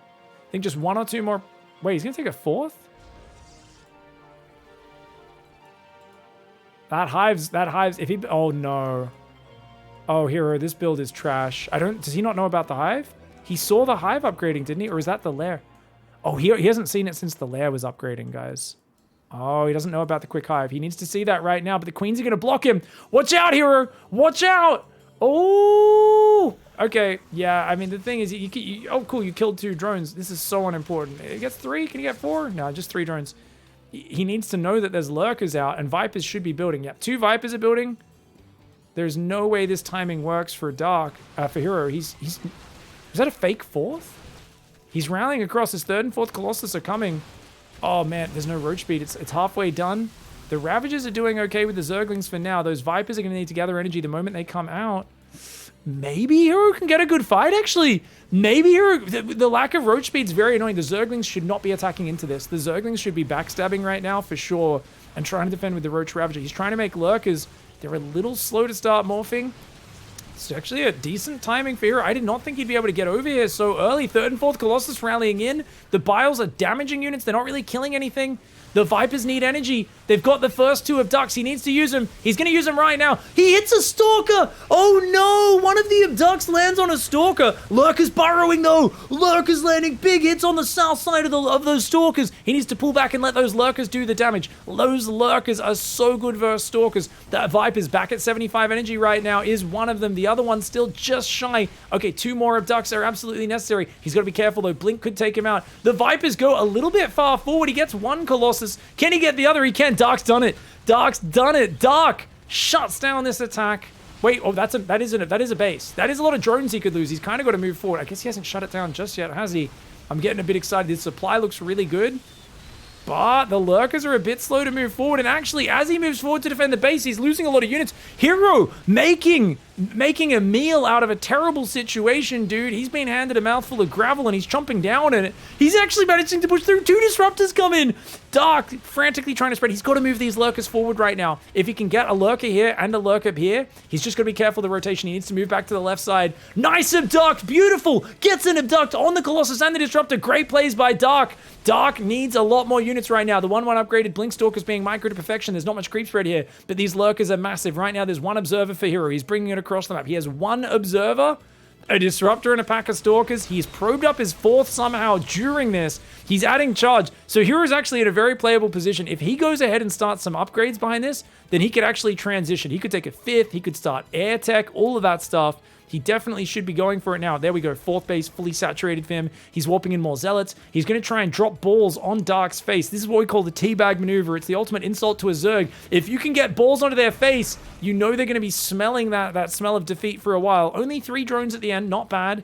I think just 1 or 2 more... Wait, he's going to take a 4th? That hives, if he... Oh, no. Oh, Hero, this build is trash. Does he not know about the Hive? He saw the Hive upgrading, didn't he? Or is that the lair? Oh, he hasn't seen it since the lair was upgrading, guys. Oh, he doesn't know about the quick Hive. He needs to see that right now, but the Queens are going to block him. Watch out, Hero! Watch out! Oh! Okay, yeah, I mean, the thing is, oh, cool, you killed 2 drones. This is so unimportant. He gets 3? Can he get 4? No, just 3 drones. He needs to know that there's Lurkers out, and Vipers should be building. Yep, 2 Vipers are building. There's no way this timing works for Dark, for Hero. Is that a fake 4th? He's rallying across. His 3rd and 4th Colossus are coming. Oh man, there's no Roach Speed. It's halfway done. The Ravagers are doing okay with the Zerglings for now. Those Vipers are going to need to gather energy the moment they come out. Maybe Hero can get a good fight, actually. Maybe Hero... The lack of Roach Speed is very annoying. The Zerglings should not be attacking into this. The Zerglings should be backstabbing right now, for sure, and trying to defend with the Roach Ravager. He's trying to make Lurkers. They're a little slow to start morphing. It's actually a decent timing for Hero. I did not think he'd be able to get over here so early. 3rd and 4th Colossus rallying in. The Biles are damaging units. They're not really killing anything. The Vipers need energy. They've got the first 2 of Ducks. He needs to use them. He's going to use them right now. He hits a Stalker. Oh, no. One of the Abducts lands on a Stalker. Lurker's burrowing, though. Lurker's landing big hits on the south side of those Stalkers. He needs to pull back and let those Lurkers do the damage. Those Lurkers are so good versus Stalkers. That Viper's back at 75 energy right now is one of them. The other one's still just shy. Okay, 2 more Abducts are absolutely necessary. He's got to be careful, though. Blink could take him out. The Vipers go a little bit far forward. He gets 1 Colossus. Can he get the other? He can. Dark's done it. Dark's done it. Dark shuts down this attack. Wait, oh, that is a base. That is a lot of drones he could lose. He's kind of got to move forward. I guess he hasn't shut it down just yet, has he? I'm getting a bit excited. His supply looks really good. But the lurkers are a bit slow to move forward, and actually, as he moves forward to defend the base, he's losing a lot of units. Hero making a meal out of a terrible situation, dude. He's been handed a mouthful of gravel, and he's chomping down in it. He's actually managing to push through. 2 disruptors come in. Dark frantically trying to spread. He's got to move these lurkers forward right now. If he can get a lurker here and a lurker up here, he's just got to be careful of the rotation. He needs to move back to the left side. Nice abduct. Beautiful. Gets an abduct on the Colossus and the disruptor. Great plays by Dark. Dark needs a lot more units right now. The 1-1 upgraded Blink Stalker's being micro to perfection. There's not much creep spread here, but these lurkers are massive. Right now, there's 1 observer for Hero. He's bringing it across the map. He has 1 observer, a disruptor, and a pack of stalkers. He's probed up his 4th somehow during this. He's adding charge. So Hero's actually in a very playable position. If he goes ahead and starts some upgrades behind this, then he could actually transition. He could take a 5th. He could start air tech, all of that stuff. He definitely should be going for it now. There we go. 4th base, fully saturated for him. He's warping in more zealots. He's going to try and drop balls on Dark's face. This is what we call the teabag maneuver. It's the ultimate insult to a Zerg. If you can get balls onto their face, you know they're going to be smelling that smell of defeat for a while. Only 3 drones at the end. Not bad.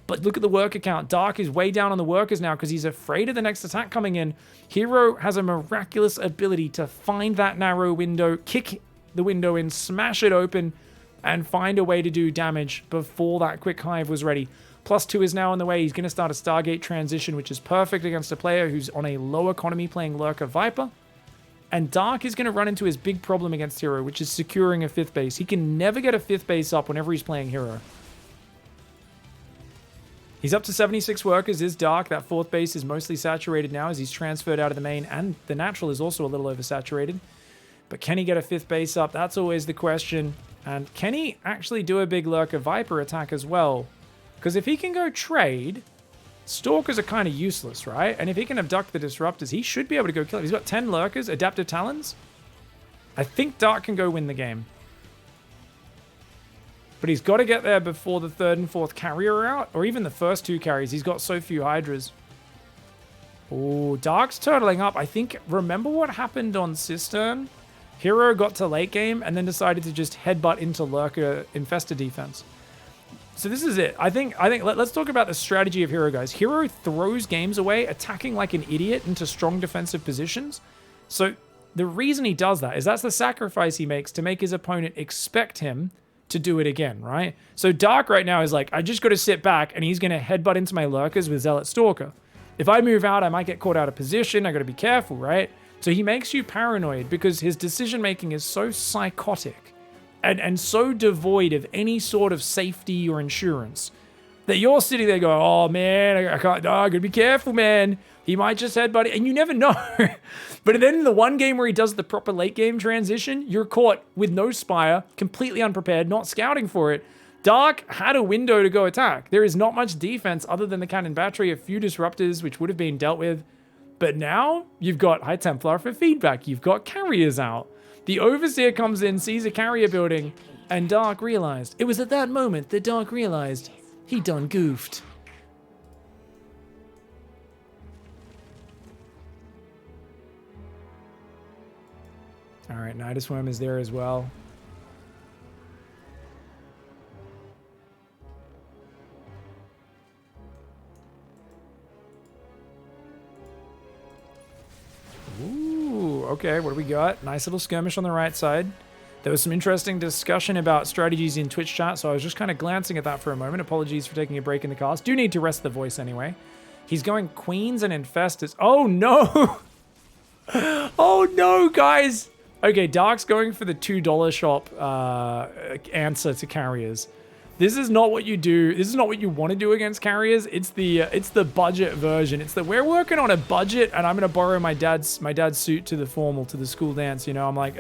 But look at the worker count. Dark is way down on the workers now because he's afraid of the next attack coming in. Hero has a miraculous ability to find that narrow window, kick the window in, smash it open, and find a way to do damage before that quick hive was ready. +2 is now on the way. He's going to start a Stargate transition, which is perfect against a player who's on a low economy playing Lurker Viper. And Dark is going to run into his big problem against Hero, which is securing a 5th base. He can never get a 5th base up whenever he's playing Hero. He's up to 76 workers, is Dark. That 4th base is mostly saturated now as he's transferred out of the main, and the natural is also a little oversaturated. But can he get a 5th base up? That's always the question. And can he actually do a big Lurker Viper attack as well? Because if he can go trade, Stalkers are kind of useless, right? And if he can abduct the Disruptors, he should be able to go kill him. He's got 10 Lurkers, Adaptive Talons. I think Dark can go win the game. But he's got to get there before the 3rd and 4th carrier are out, or even the first 2 carries. He's got so few Hydras. Oh, Dark's turtling up. I think, remember what happened on Cistern? Hero got to late game and then decided to just headbutt into Lurker Infestor defense. So this is it. I think let's talk about the strategy of Hero, guys. Hero throws games away, attacking like an idiot into strong defensive positions. So the reason he does that is that's the sacrifice he makes to make his opponent expect him to do it again, right? So Dark right now is like, I just got to sit back and he's going to headbutt into my Lurkers with Zealot Stalker. If I move out, I might get caught out of position. I got to be careful, right? So he makes you paranoid because his decision-making is so psychotic and so devoid of any sort of safety or insurance that you're sitting there going, oh, man, I can't, I gotta be careful, man. He might just headbutt it, and you never know. But then in the one game where he does the proper late-game transition, you're caught with no Spire, completely unprepared, not scouting for it. Dark had a window to go attack. There is not much defense other than the cannon battery, a few disruptors, which would have been dealt with. But now, you've got High Templar for feedback. You've got carriers out. The Overseer comes in, sees a carrier building, and Dark realized. It was at that moment that Dark realized he done goofed. All right, Nidus Worm is there as well. Ooh, okay, what do we got? Nice little skirmish on the right side. There was some interesting discussion about strategies in Twitch chat, so I was just kind of glancing at that for a moment. Apologies for taking a break in the cast. Do need to rest the voice anyway. He's going Queens and Infestors. Oh, no! Oh, no, guys! Okay, Dark's going for the $2 shop answer to carriers. This is not what you do. This is not what you want to do against carriers. It's the budget version. It's that we're working on a budget, and I'm gonna borrow my dad's suit to the formal, to the school dance. You know, I'm like,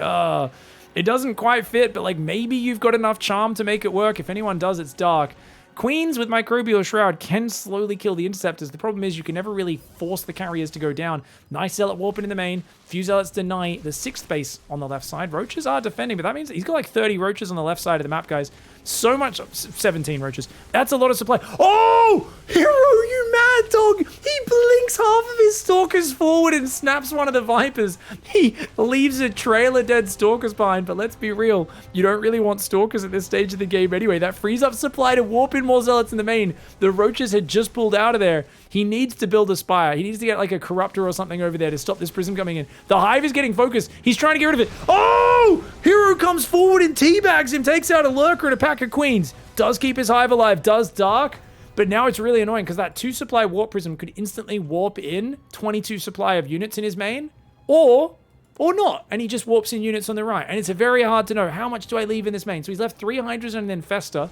it doesn't quite fit, but like maybe you've got enough charm to make it work. If anyone does, it's Dark. Queens with Microbial Shroud can slowly kill the Interceptors. The problem is you can never really force the carriers to go down. Nice Zealot warping in the main. Few Zealots deny the 6th base on the left side. Roaches are defending, but that means he's got like 30 Roaches on the left side of the map, guys. So much, 17 Roaches. That's a lot of supply. Oh! Hero, you mad dog! He blinks half of his Stalkers forward and snaps one of the Vipers. He leaves a trail of dead Stalkers behind, but let's be real. You don't really want Stalkers at this stage of the game anyway. That frees up supply to warp in more zealots in the main. The roaches had just pulled out of there. He needs to build a spire. He needs to get like a corruptor or something over there to stop this prism coming in. The hive is getting focused. He's trying to get rid of it. Oh! Hero comes forward and teabags him, takes out a lurker and a pack of queens. Does keep his hive alive, does Dark. But now it's really annoying because that 2 supply warp prism could instantly warp in 22 supply of units in his main. Or not. And he just warps in units on the right. And it's very hard to know how much do I leave in this main. So he's left 3 Hydras and then Festa.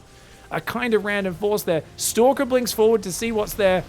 A kind of random force there. Stalker blinks forward to see what's there.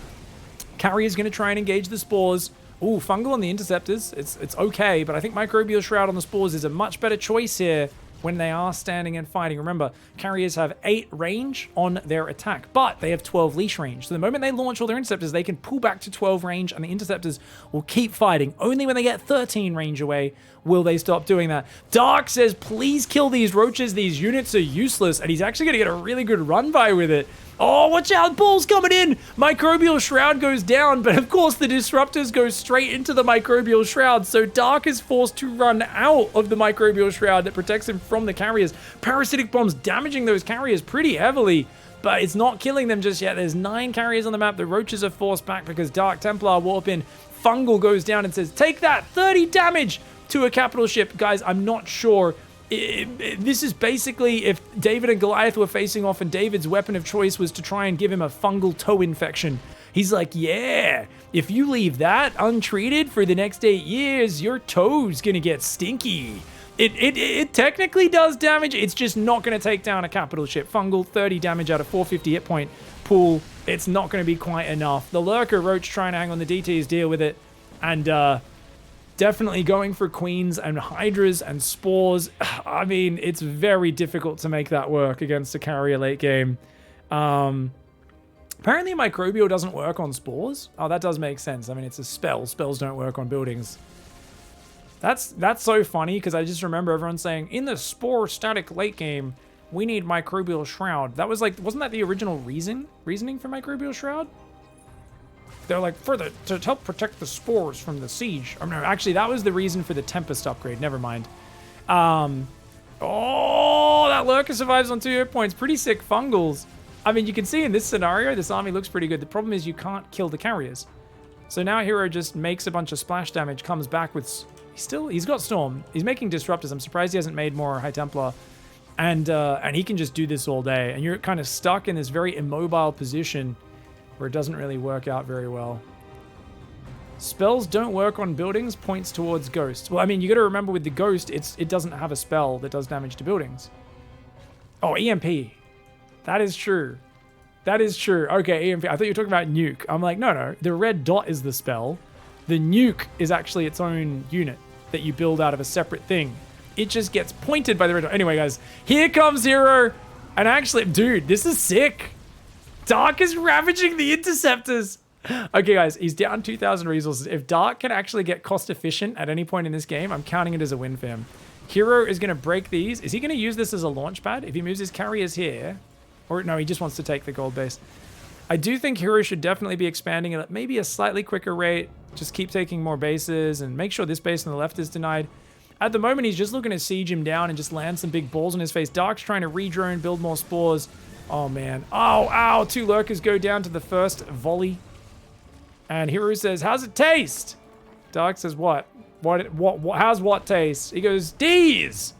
Carrier's going to try and engage the spores. Ooh, Fungal on the Interceptors. It's okay, but I think Microbial Shroud on the spores is a much better choice here when they are standing and fighting. Remember, Carriers have 8 range on their attack, but they have 12 leash range. So the moment they launch all their Interceptors, they can pull back to 12 range, and the Interceptors will keep fighting. Only when they get 13 range away will they stop doing that. Dark says, please kill these roaches. These units are useless, and he's actually going to get a really good run by with it. Oh, watch out, Bull's coming in! Microbial Shroud goes down, but of course the Disruptors go straight into the Microbial Shroud, so Dark is forced to run out of the Microbial Shroud that protects him from the Carriers. Parasitic Bombs damaging those Carriers pretty heavily, but it's not killing them just yet. There's 9 Carriers on the map. The Roaches are forced back because Dark Templar warp in. Fungal goes down and says, take that, 30 damage to a capital ship. Guys, I'm not sure. This is basically if David and Goliath were facing off and David's weapon of choice was to try and give him a fungal toe infection. He's like, yeah, if you leave that untreated for the next 8 years, your toe's gonna get stinky. It technically does damage. It's just not gonna take down a capital ship. Fungal, 30 damage out of 450 hit point pool. It's not gonna be quite enough. The Lurker Roach trying to hang on the DTs, deal with it. And, definitely going for queens and hydras and spores. I mean, it's very difficult to make that work against a carrier late game. Apparently microbial doesn't work on spores. Oh, that does make sense. I mean, it's a spell. Spells don't work on buildings. That's so funny because I just remember everyone saying, in the spore static late game, we need microbial shroud. That was like, wasn't that the original reasoning for microbial shroud? They're like, to help protect the spores from the siege. Oh, no, actually, that was the reason for the Tempest upgrade. Never mind. Oh, that Lurker survives on 2 hit points. Pretty sick Fungals. I mean, you can see in this scenario, this army looks pretty good. The problem is you can't kill the carriers. So now Hero just makes a bunch of splash damage, comes back with... He's got Storm. He's making Disruptors. I'm surprised he hasn't made more High Templar. And he can just do this all day. And you're kind of stuck in this very immobile position where it doesn't really work out very well. Spells don't work on buildings, points towards ghosts. Well, I mean, you got to remember with the ghost, it doesn't have a spell that does damage to buildings. Oh, EMP. That is true. That is true. Okay, EMP. I thought you were talking about nuke. I'm like, no. The red dot is the spell. The nuke is actually its own unit that you build out of a separate thing. It just gets pointed by the red dot. Anyway, guys, here comes Hero. And actually, dude, this is sick. Dark is ravaging the Interceptors. Okay, guys, he's down 2,000 resources. If Dark can actually get cost efficient at any point in this game, I'm counting it as a win for him. Hero is going to break these. Is he going to use this as a launch pad? If he moves his carriers here, or no, he just wants to take the gold base. I do think Hero should definitely be expanding at maybe a slightly quicker rate. Just keep taking more bases and make sure this base on the left is denied. At the moment, he's just looking to siege him down and just land some big balls in his face. Dark's trying to re-drone, build more spores. Oh, man. Oh, ow. 2 lurkers go down to the first volley. And Hero says, how's it taste? Dark says, what? How's what taste? He goes, D's.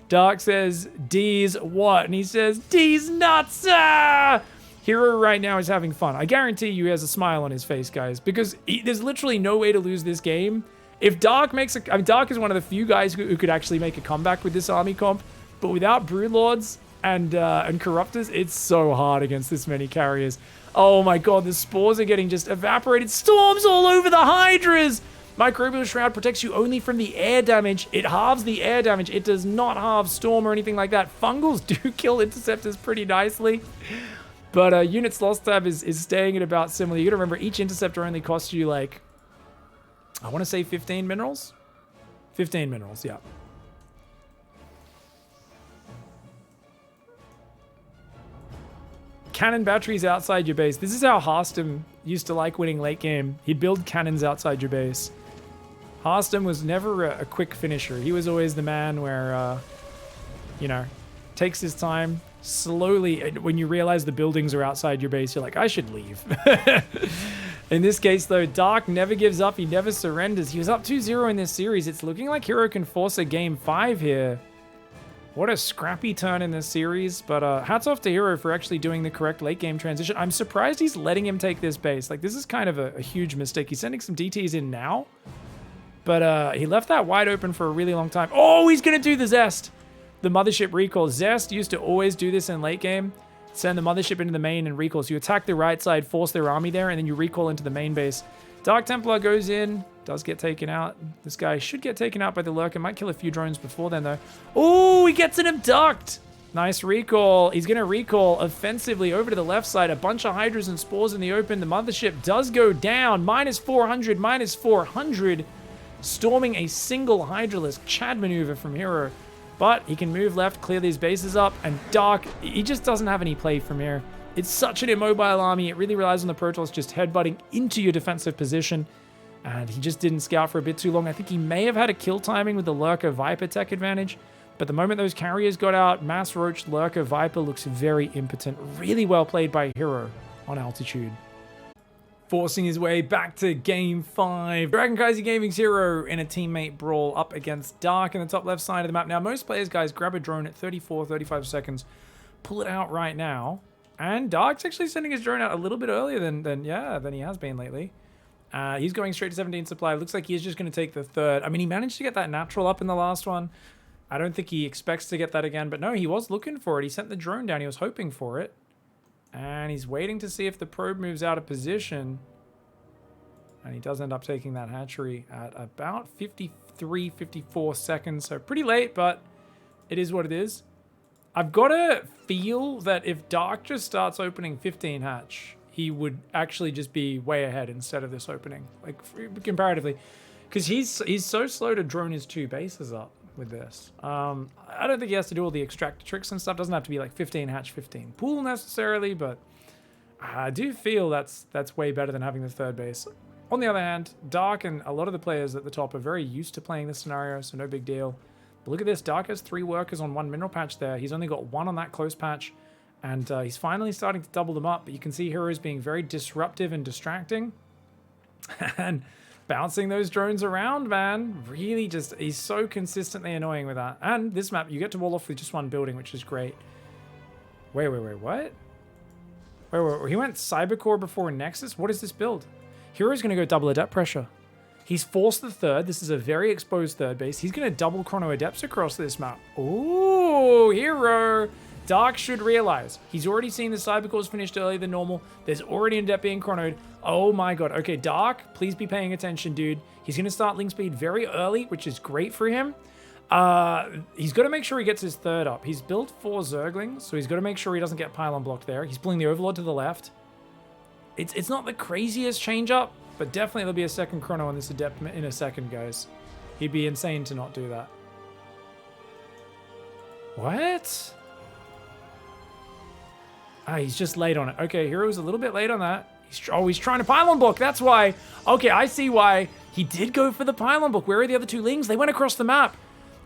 Dark says, D's what? And he says, D's nuts. Ah! Hero right now is having fun. I guarantee you he has a smile on his face, guys, because there's literally no way to lose this game. If Dark makes a... I mean, Dark is one of the few guys who could actually make a comeback with this army comp, but without Broodlords and Corruptors, it's so hard against this many carriers. Oh my god, the spores are getting just evaporated. Storms all over the Hydras! Microbial Shroud protects you only from the air damage. It halves the air damage. It does not halve Storm or anything like that. Fungals do kill Interceptors pretty nicely. But Units Lost tab is staying at about similar. You gotta remember, each Interceptor only costs you like, I want to say 15 minerals? 15 minerals, yeah. Cannon batteries outside your base. This is how Harstem used to like winning late game. He'd build cannons outside your base. Harstem was never a quick finisher. He was always the man where, you know, takes his time, slowly. And when you realize the buildings are outside your base, you're like, I should leave. In this case, though, Dark never gives up. He never surrenders. He was up 2-0 in this series. It's looking like Hero can force a game 5 here. What a scrappy turn in this series, but hats off to Hero for actually doing the correct late game transition. I'm surprised he's letting him take this base. Like, this is kind of a huge mistake. He's sending some DTs in now, but he left that wide open for a really long time. Oh, he's going to do the Zest. The Mothership recall. Zest used to always do this in late game. Send the Mothership into the main and recall. So you attack the right side, force their army there, and then you recall into the main base. Dark Templar goes in, does get taken out. This guy should get taken out by the Lurker. Might kill a few drones before then, though. Oh, he gets an abduct. Nice recall. He's going to recall offensively over to the left side. A bunch of Hydras and Spores in the open. The Mothership does go down. -400, -400. Storming a single Hydralisk. Chad maneuver from Hero. But he can move left, clear these bases up. And Dark, he just doesn't have any play from here. It's such an immobile army. It really relies on the Protoss just headbutting into your defensive position. And he just didn't scout for a bit too long. I think he may have had a kill timing with the Lurker Viper tech advantage. But the moment those carriers got out, Mass Roach Lurker Viper looks very impotent. Really well played by Hero on altitude. Forcing his way back to game 5. Dragon Kaiser Gaming's Hero in a teammate brawl up against Dark in the top left side of the map. Now, most players, guys, grab a drone at 34, 35 seconds. Pull it out right now. And Dark's actually sending his drone out a little bit earlier than he has been lately. He's going straight to 17 supply. Looks like he's just going to take the third. I mean, he managed to get that natural up in the last one. I don't think he expects to get that again. But no, he was looking for it. He sent the drone down. He was hoping for it. And he's waiting to see if the probe moves out of position. And he does end up taking that hatchery at about 53, 54 seconds. So pretty late, but it is what it is. I've got to feel that if Dark just starts opening 15 hatch, he would actually just be way ahead instead of this opening, like comparatively, because he's so slow to drone his 2 bases up with this. I don't think he has to do all the extract tricks and stuff. Doesn't have to be like 15 hatch, 15 pool necessarily, but I do feel that's way better than having the third base. On the other hand, Dark and a lot of the players at the top are very used to playing this scenario, so no big deal. But look at this. Dark has 3 workers on 1 mineral patch there. He's only got 1 on that close patch. And he's finally starting to double them up. But you can see Heroes being very disruptive and distracting. And bouncing those drones around, man. Really just, he's so consistently annoying with that. And this map, you get to wall off with just 1 building, which is great. Wait, what? Wait, he went Cybercore before Nexus? What is this build? Hero's going to go double adept pressure. He's forced the third. This is a very exposed third base. He's going to double Chrono Adepts across this map. Ooh, Hero. Dark should realize. He's already seen the Cybercores finished earlier than normal. There's already an Adept being chronoed. Oh my god. Okay, Dark, please be paying attention, dude. He's going to start link speed very early, which is great for him. He's got to make sure he gets his third up. He's built 4 Zerglings, so he's got to make sure he doesn't get pylon blocked there. He's pulling the Overlord to the left. It's not the craziest change up, but definitely there'll be a second chrono on this Adept in a second, guys. He'd be insane to not do that. What? Ah, he's just late on it. Okay, Hero's a little bit late on that. He's trying to pylon block. That's why. Okay, I see why. He did go for the pylon block. Where are the other 2 Lings? They went across the map.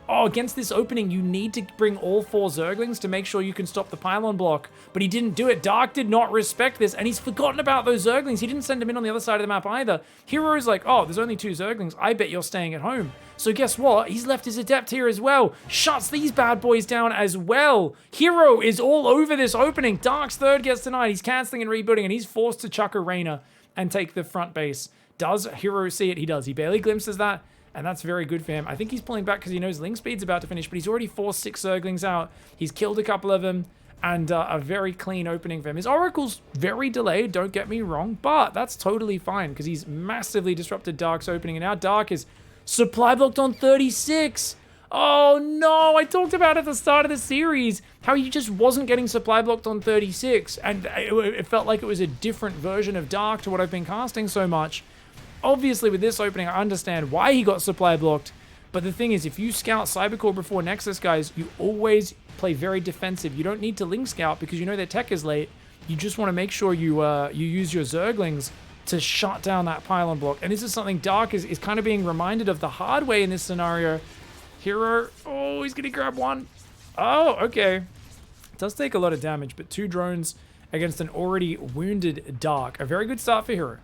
Oh, against this opening, you need to bring all 4 Zerglings to make sure you can stop the pylon block. But he didn't do it. Dark did not respect this, and he's forgotten about those Zerglings. He didn't send them in on the other side of the map either. Hero's like, oh, there's only 2 Zerglings. I bet you're staying at home. So guess what? He's left his Adept here as well. Shuts these bad boys down as well. Hero is all over this opening. Dark's third gets denied. He's canceling and rebuilding, and he's forced to chuck a Rainer and take the front base. Does Hero see it? He does. He barely glimpses that. And that's very good for him. I think he's pulling back because he knows Link Speed's about to finish, but he's already forced 6 Zerglings out. He's killed a couple of them, and a very clean opening for him. His Oracle's very delayed, don't get me wrong, but that's totally fine because he's massively disrupted Dark's opening, and now Dark is supply blocked on 36. Oh no, I talked about at the start of the series how he just wasn't getting supply blocked on 36, and it felt like it was a different version of Dark to what I've been casting so much. Obviously, with this opening, I understand why he got supply blocked. But the thing is, if you scout Cybercore before Nexus, guys, you always play very defensive. You don't need to link scout because you know their tech is late. You just want to make sure you use your Zerglings to shut down that pylon block. And this is something Dark is kind of being reminded of the hard way in this scenario. Hero, oh, he's going to grab one. Oh, okay. It does take a lot of damage, but 2 drones against an already wounded Dark. A very good start for Hero.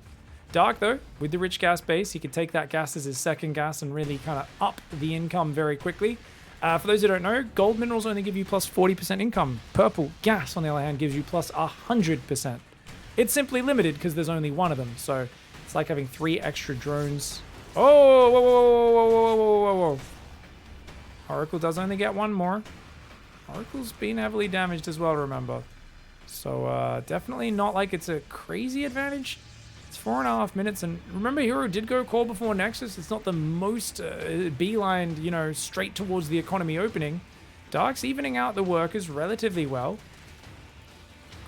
Dark, though, with the rich gas base, he could take that gas as his second gas and really kind of up the income very quickly. For those who don't know, gold minerals only give you plus 40% income. Purple gas, on the other hand, gives you plus 100%. It's simply limited because there's only one of them, so it's like having 3 extra drones. Oh, whoa, whoa, whoa, whoa, whoa, whoa, whoa, whoa. Oracle does only get 1 more. Oracle's been heavily damaged as well, remember. So definitely not like it's a crazy advantage. It's 4.5 minutes, and remember, Hero did go core before Nexus. It's not the most beelined, you know, straight towards the economy opening. Dark's evening out the workers relatively well.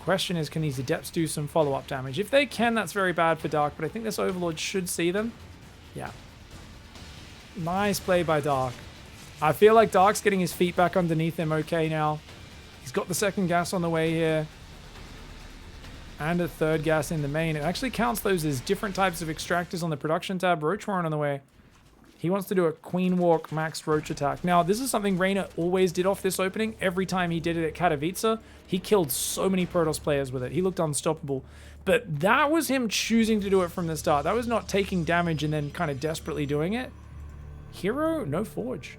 Question is, can these Adepts do some follow-up damage? If they can, that's very bad for Dark, but I think this Overlord should see them. Yeah. Nice play by Dark. I feel like Dark's getting his feet back underneath him okay now. He's got the second gas on the way here. And a third gas in the main. It actually counts those as different types of extractors on the production tab. Roach Warren on the way. He wants to do a Queen Walk maxed Roach attack. Now, this is something Reina always did off this opening. Every time he did it at Katowice, he killed so many Protoss players with it. He looked unstoppable. But that was him choosing to do it from the start. That was not taking damage and then kind of desperately doing it. Hero, no Forge.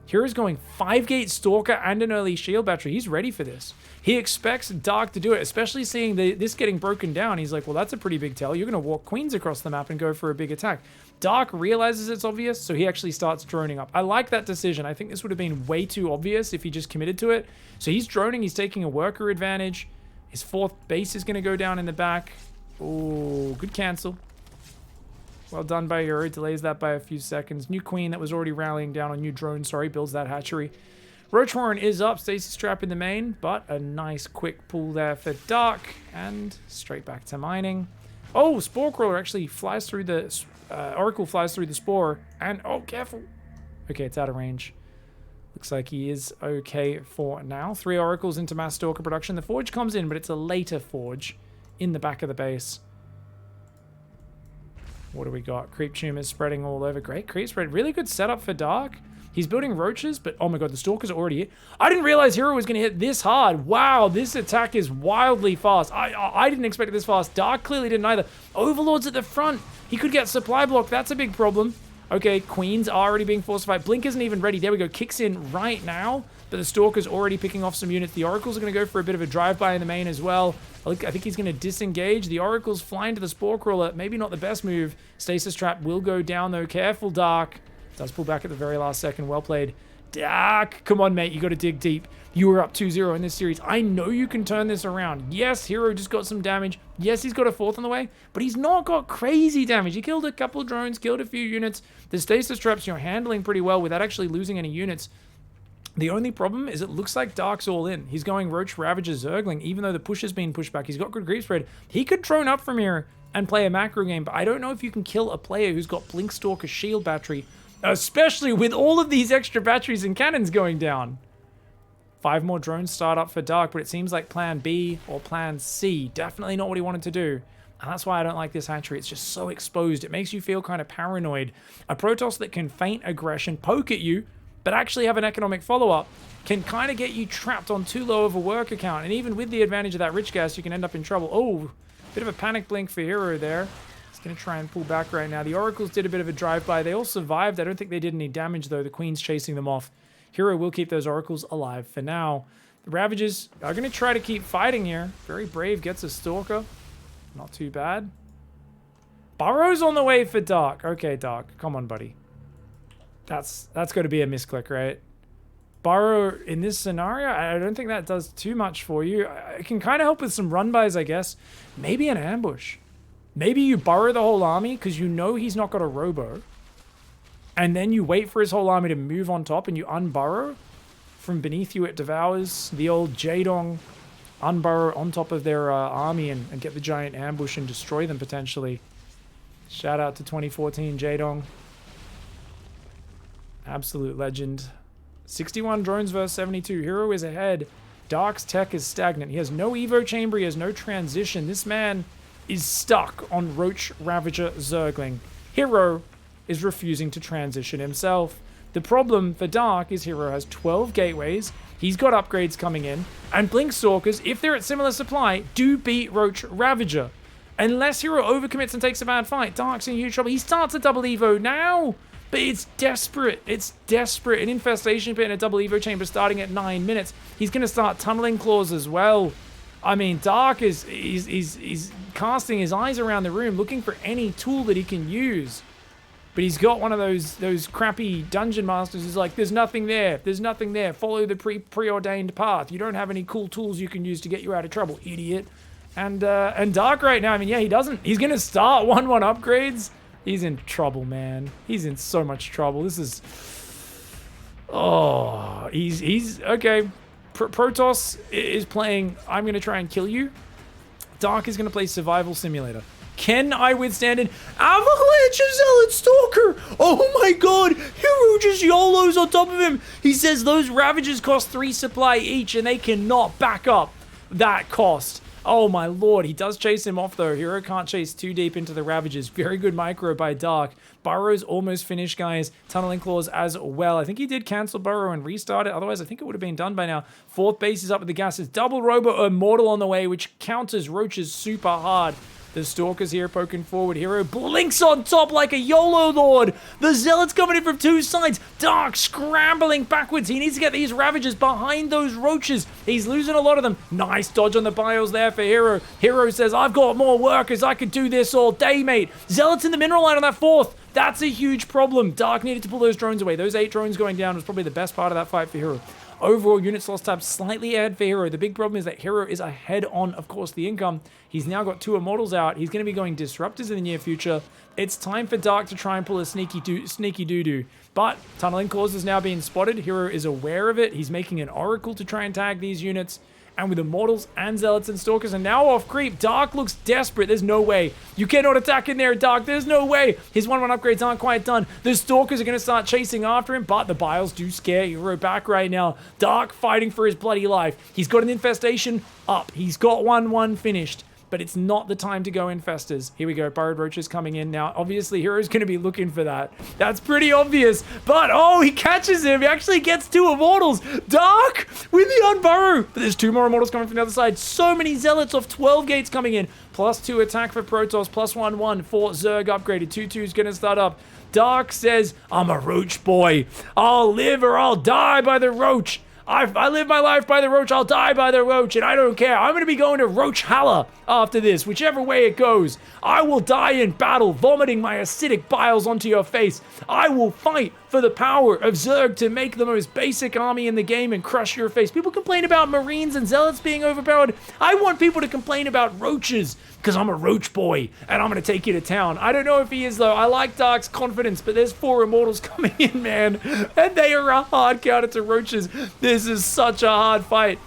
Hero's going 5-gate Stalker and an early shield battery. He's ready for this. He expects Dark to do it, especially seeing this getting broken down. He's like, well, that's a pretty big tell. You're going to walk Queens across the map and go for a big attack. Dark realizes it's obvious, so he actually starts droning up. I like that decision. I think this would have been way too obvious if he just committed to it. So he's droning. He's taking a worker advantage. His 4th base is going to go down in the back. Oh, good cancel. Well done by Hero. Delays that by a few seconds. New Queen that was already rallying down on new drone. Sorry, builds that hatchery. Roach Warren is up. Stasis Trap in the main, but a nice quick pull there for Dark. And straight back to mining. Oh, Spore Crawler actually flies through the... Oracle flies through the Spore. And, oh, careful. Okay, it's out of range. Looks like he is okay for now. 3 Oracles into Mass Stalker production. The Forge comes in, but it's a later Forge in the back of the base. What do we got? Creep tumors spreading all over. Great creep spread. Really good setup for Dark. He's building roaches, but oh my god, the Stalkers are already here. I didn't realize Hero was going to hit this hard. Wow, this attack is wildly fast. I didn't expect it this fast. Dark clearly didn't either. Overlord's at the front. He could get supply block. That's a big problem. Okay, Queens are already being forced to fight. Blink isn't even ready. There we go. Kicks in right now, but the Stalker's already picking off some units. The Oracles are going to go for a bit of a drive-by in the main as well. I think he's going to disengage. The Oracle's flying to the Spore Crawler. Maybe not the best move. Stasis Trap will go down, though. Careful, Dark. Does pull back at the very last second. Well played. Dark, come on, mate. You got to dig deep. You were up 2-0 in this series. I know you can turn this around. Yes, Hero just got some damage. Yes, he's got a 4th on the way, but he's not got crazy damage. He killed a couple of drones, killed a few units. The Stasis Traps you're handling pretty well without actually losing any units. The only problem is it looks like Dark's all in. He's going Roach, Ravager, Zergling, even though the push has been pushed back. He's got good creep spread. He could drone up from here and play a macro game, but I don't know if you can kill a player who's got Blink Stalker shield battery, especially with all of these extra batteries and cannons going down. 5 more drones start up for Dark, but it seems like plan B or plan C. Definitely not what he wanted to do. And that's why I don't like this hatchery. It's just so exposed. It makes you feel kind of paranoid. A Protoss that can feint aggression, poke at you, but actually have an economic follow-up can kind of get you trapped on too low of a work account. And even with the advantage of that rich gas, you can end up in trouble. Oh, bit of a panic blink for Hero there. He's going to try and pull back right now. The Oracles did a bit of a drive-by. They all survived. I don't think they did any damage, though. The Queen's chasing them off. Hero will keep those Oracles alive for now. The Ravagers are going to try to keep fighting here. Very brave. Gets a Stalker. Not too bad. Burrow's on the way for Dark. Okay, Dark. Come on, buddy. That's got to be a misclick, right? Burrow in this scenario, I don't think that does too much for you. It can kind of help with some run-bys, I guess. Maybe an ambush. Maybe you burrow the whole army because you know he's not got a robo. And then you wait for his whole army to move on top and you unburrow. From beneath you it devours the old Jaedong. Unburrow on top of their army and get the giant ambush and destroy them potentially. Shout out to 2014 Jaedong. Absolute legend. 61 drones versus 72. Hero is ahead. Dark's tech is stagnant. He has no Evo chamber. He has no transition. This man is stuck on Roach, Ravager, Zergling. Hero is refusing to transition himself. The problem for Dark is Hero has 12 gateways. He's got upgrades coming in. And Blink Stalkers, if they're at similar supply, do beat Roach Ravager. Unless Hero overcommits and takes a bad fight, Dark's in huge trouble. He starts a double Evo now, but it's desperate. It's desperate. An Infestation Pit and a double Evo chamber starting at 9 minutes. He's going to start Tunneling Claws as well. I mean, Dark is he's casting his eyes around the room, looking for any tool that he can use. But he's got one of those crappy dungeon masters who's like, there's nothing there. There's nothing there. Follow the preordained path. You don't have any cool tools you can use to get you out of trouble, idiot. And Dark right now, I mean, yeah, he doesn't. He's going to start 1-1 upgrades. He's in trouble, man. He's in so much trouble. This is... Oh, he's okay. Protoss is playing, I'm going to try and kill you. Dark is going to play Survival Simulator. Can I withstand an avalanche of Zealot Stalker? Oh my god, Hero just YOLOs on top of him. He says those Ravagers cost 3 supply each and they cannot back up that cost. Oh my lord, he does chase him off though. Hero can't chase too deep into the Ravagers. Very good micro by Dark. Burrow's almost finished, guys. Tunneling Claws as well. I think he did cancel Burrow and restart it. Otherwise, I think it would have been done by now. 4th base is up with the gases. Double Robo Immortal on the way, which counters Roaches super hard. The Stalker's here poking forward. Hero blinks on top like a YOLO Lord. The Zealot's coming in from 2 sides. Dark scrambling backwards. He needs to get these Ravagers behind those Roaches. He's losing a lot of them. Nice dodge on the bios there for Hero. Hero says, I've got more workers. I could do this all day, mate. Zealot's in the mineral line on that 4th. That's a huge problem. Dark needed to pull those drones away. Those 8 drones going down was probably the best part of that fight for Hero. Overall, units lost tab slightly ahead for Hero. The big problem is that Hero is ahead on, of course, the income. He's now got 2 Immortals out. He's going to be going Disruptors in the near future. It's time for Dark to try and pull a sneaky doo-doo. But Tunneling Claws is now being spotted. Hero is aware of it. He's making an Oracle to try and tag these units. And with Immortals and Zealots and Stalkers and now off creep, Dark looks desperate. There's no way. You cannot attack in there, Dark. There's no way. His 1-1 upgrades aren't quite done. The Stalkers are going to start chasing after him, but the Biles do scare Hero back right now. Dark fighting for his bloody life. He's got an Infestation up. He's got 1-1 finished. But it's not the time to go Infestors. Here we go, Burrowed Roaches coming in now. Obviously, Hero's going to be looking for that. That's pretty obvious. But, oh, he catches him. He actually gets 2 Immortals. Dark with the Unburrow. But there's 2 more Immortals coming from the other side. So many Zealots off 12 gates coming in. +2 attack for Protoss. +1/1 for Zerg upgraded. 2/2 is going to start up. Dark says, I'm a Roach boy. I'll live or I'll die by the Roach. I live my life by the Roach, I'll die by the Roach, and I don't care. I'm going to be going to Roach Halla after this, whichever way it goes. I will die in battle, vomiting my acidic biles onto your face. I will fight for the power of Zerg to make the most basic army in the game and crush your face. People complain about Marines and Zealots being overpowered. I want people to complain about Roaches, because I'm a Roach boy, and I'm going to take you to town. I don't know if he is, though. I like Dark's confidence, but there's 4 Immortals coming in, man, and they are a hard counter to Roaches. This is such a hard fight.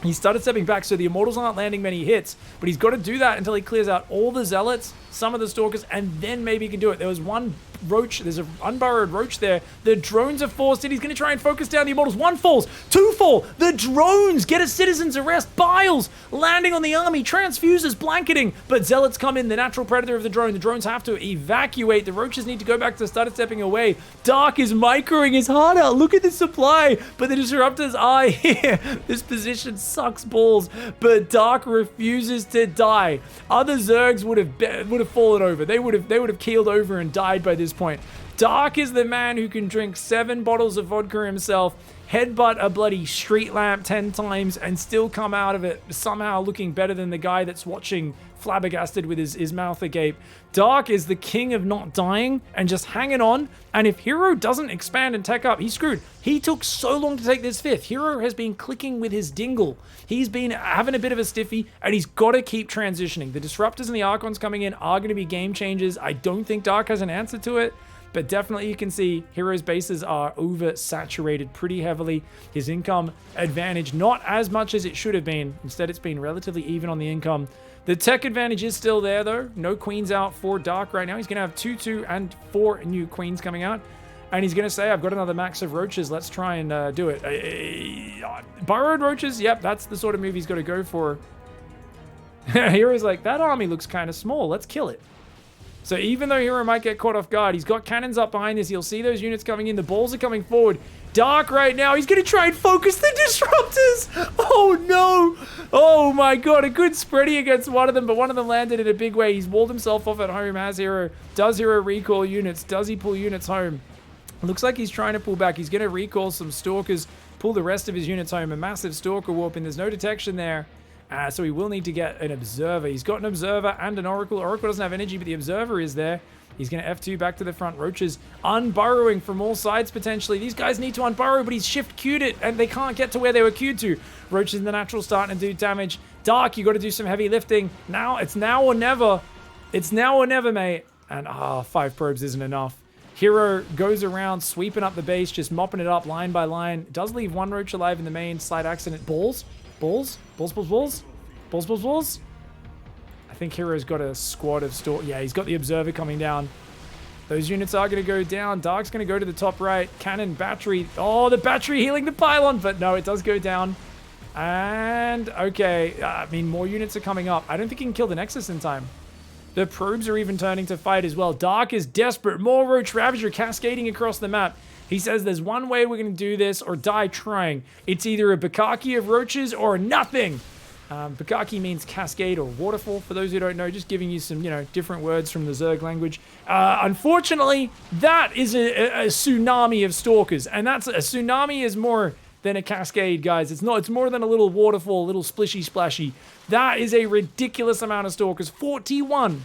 He started stepping back, so the Immortals aren't landing many hits, but he's got to do that until he clears out all the Zealots, some of the Stalkers, and then maybe he can do it. There was 1 Roach, there's an unburrowed Roach there. The drones are forced in. He's going to try and focus down the Immortals. 1 falls, 2 fall. The drones get a citizen's arrest. Biles landing on the army. Transfusers blanketing. But Zealots come in, the natural predator of the drone. The drones have to evacuate. The Roaches need to go back to started stepping away. Dark is microing his heart out. Look at the supply. But the Disruptors are here. This position sucks balls. But Dark refuses to die. Other Zergs would have fallen over. They would have keeled over and died by this point. Dark is the man who can drink 7 bottles of vodka himself, headbutt a bloody street lamp 10 times, and still come out of it somehow looking better than the guy that's watching flabbergasted with his mouth agape. Dark is the king of not dying and just hanging on, and if Hero doesn't expand and tech up, he's screwed. He took so long to take this 5th. Hero has been clicking with his dingle. He's been having a bit of a stiffy, and he's got to keep transitioning. The Disruptors and the Archons coming in are going to be game changers. I don't think Dark has an answer to it, but definitely you can see Hero's bases are oversaturated pretty heavily. His income advantage, not as much as it should have been. Instead, it's been relatively even on the income. The tech advantage is still there, though. No queens out for Dark right now. He's going to have 2/2 and 4 new queens coming out. And he's going to say, I've got another max of Roaches. Let's try and do it. Burrowed Roaches? Yep, that's the sort of move he's got to go for. Hero's like, that army looks kind of small. Let's kill it. So even though Hero might get caught off guard, he's got cannons up behind this. He'll see those units coming in. The balls are coming forward. Dark right now. He's going to try and focus the disruptors. Oh, no. Oh, my God. A good spreading against one of them, but one of them landed in a big way. He's walled himself off at home. Has Hero. Does Hero recall units? Does he pull units home? Looks like he's trying to pull back. He's going to recall some Stalkers, pull the rest of his units home. A massive Stalker warp, and there's no detection there. So he will need to get an Observer. He's got an Observer and an Oracle. Oracle doesn't have energy, but the Observer is there. He's going to F2 back to the front. Roaches unburrowing from all sides, potentially. These guys need to unburrow, but he's shift queued it, and they can't get to where they were queued to. Roaches in the natural starting to do damage. Dark, you got to do some heavy lifting. Now, it's now or never. It's now or never, mate. And, 5 probes isn't enough. Hero goes around, sweeping up the base, just mopping it up line by line. Does leave one Roach alive in the main. Slight accident. Balls? Balls? Balls, balls, balls? Balls, balls, balls? I think Hero's got a squad of store. Yeah, he's got the Observer coming down. Those units are going to go down. Dark's going to go to the top right. Cannon, battery. Oh, the battery healing the pylon. But no, it does go down. And, okay. I mean, more units are coming up. I don't think he can kill the Nexus in time. The probes are even turning to fight as well. Dark is desperate. More Roach Ravager cascading across the map. He says there's one way we're going to do this or die trying. It's either a Bukkake of Roaches or nothing. Bukkake means cascade or waterfall, for those who don't know, just giving you some, different words from the Zerg language. Unfortunately, that is a tsunami of Stalkers, and a tsunami is more than a cascade, guys. It's more than a little waterfall, a little splishy splashy. That is a ridiculous amount of Stalkers. 41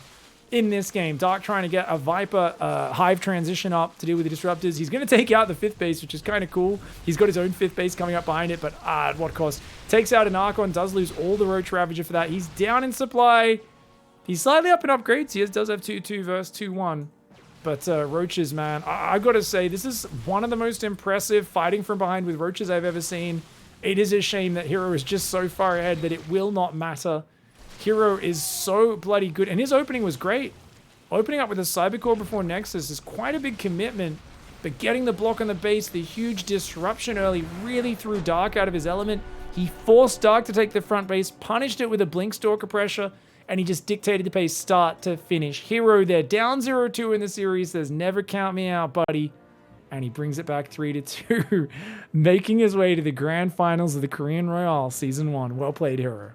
in this game. Dark trying to get a Viper Hive transition up to deal with the disruptors. He's going to take out the 5th base, which is kind of cool. He's got his own 5th base coming up behind it, but at what cost? Takes out an Archon, does lose all the Roach Ravager for that. He's down in supply. He's slightly up in upgrades. He does have 2-2 versus 2-1. But Roaches, man, I got to say, this is one of the most impressive fighting from behind with Roaches I've ever seen. It is a shame that Hero is just so far ahead that it will not matter. Hero is so bloody good, and his opening was great. Opening up with a Cybercore before Nexus is quite a big commitment, but getting the block on the base, the huge disruption early, really threw Dark out of his element. He forced Dark to take the front base, punished it with a Blink Stalker pressure, and he just dictated the pace start to finish. Hero there, down 0-2 in the series, says never count me out, buddy. And he brings it back 3-2, making his way to the grand finals of the Korean Royale Season 1. Well played, Hero.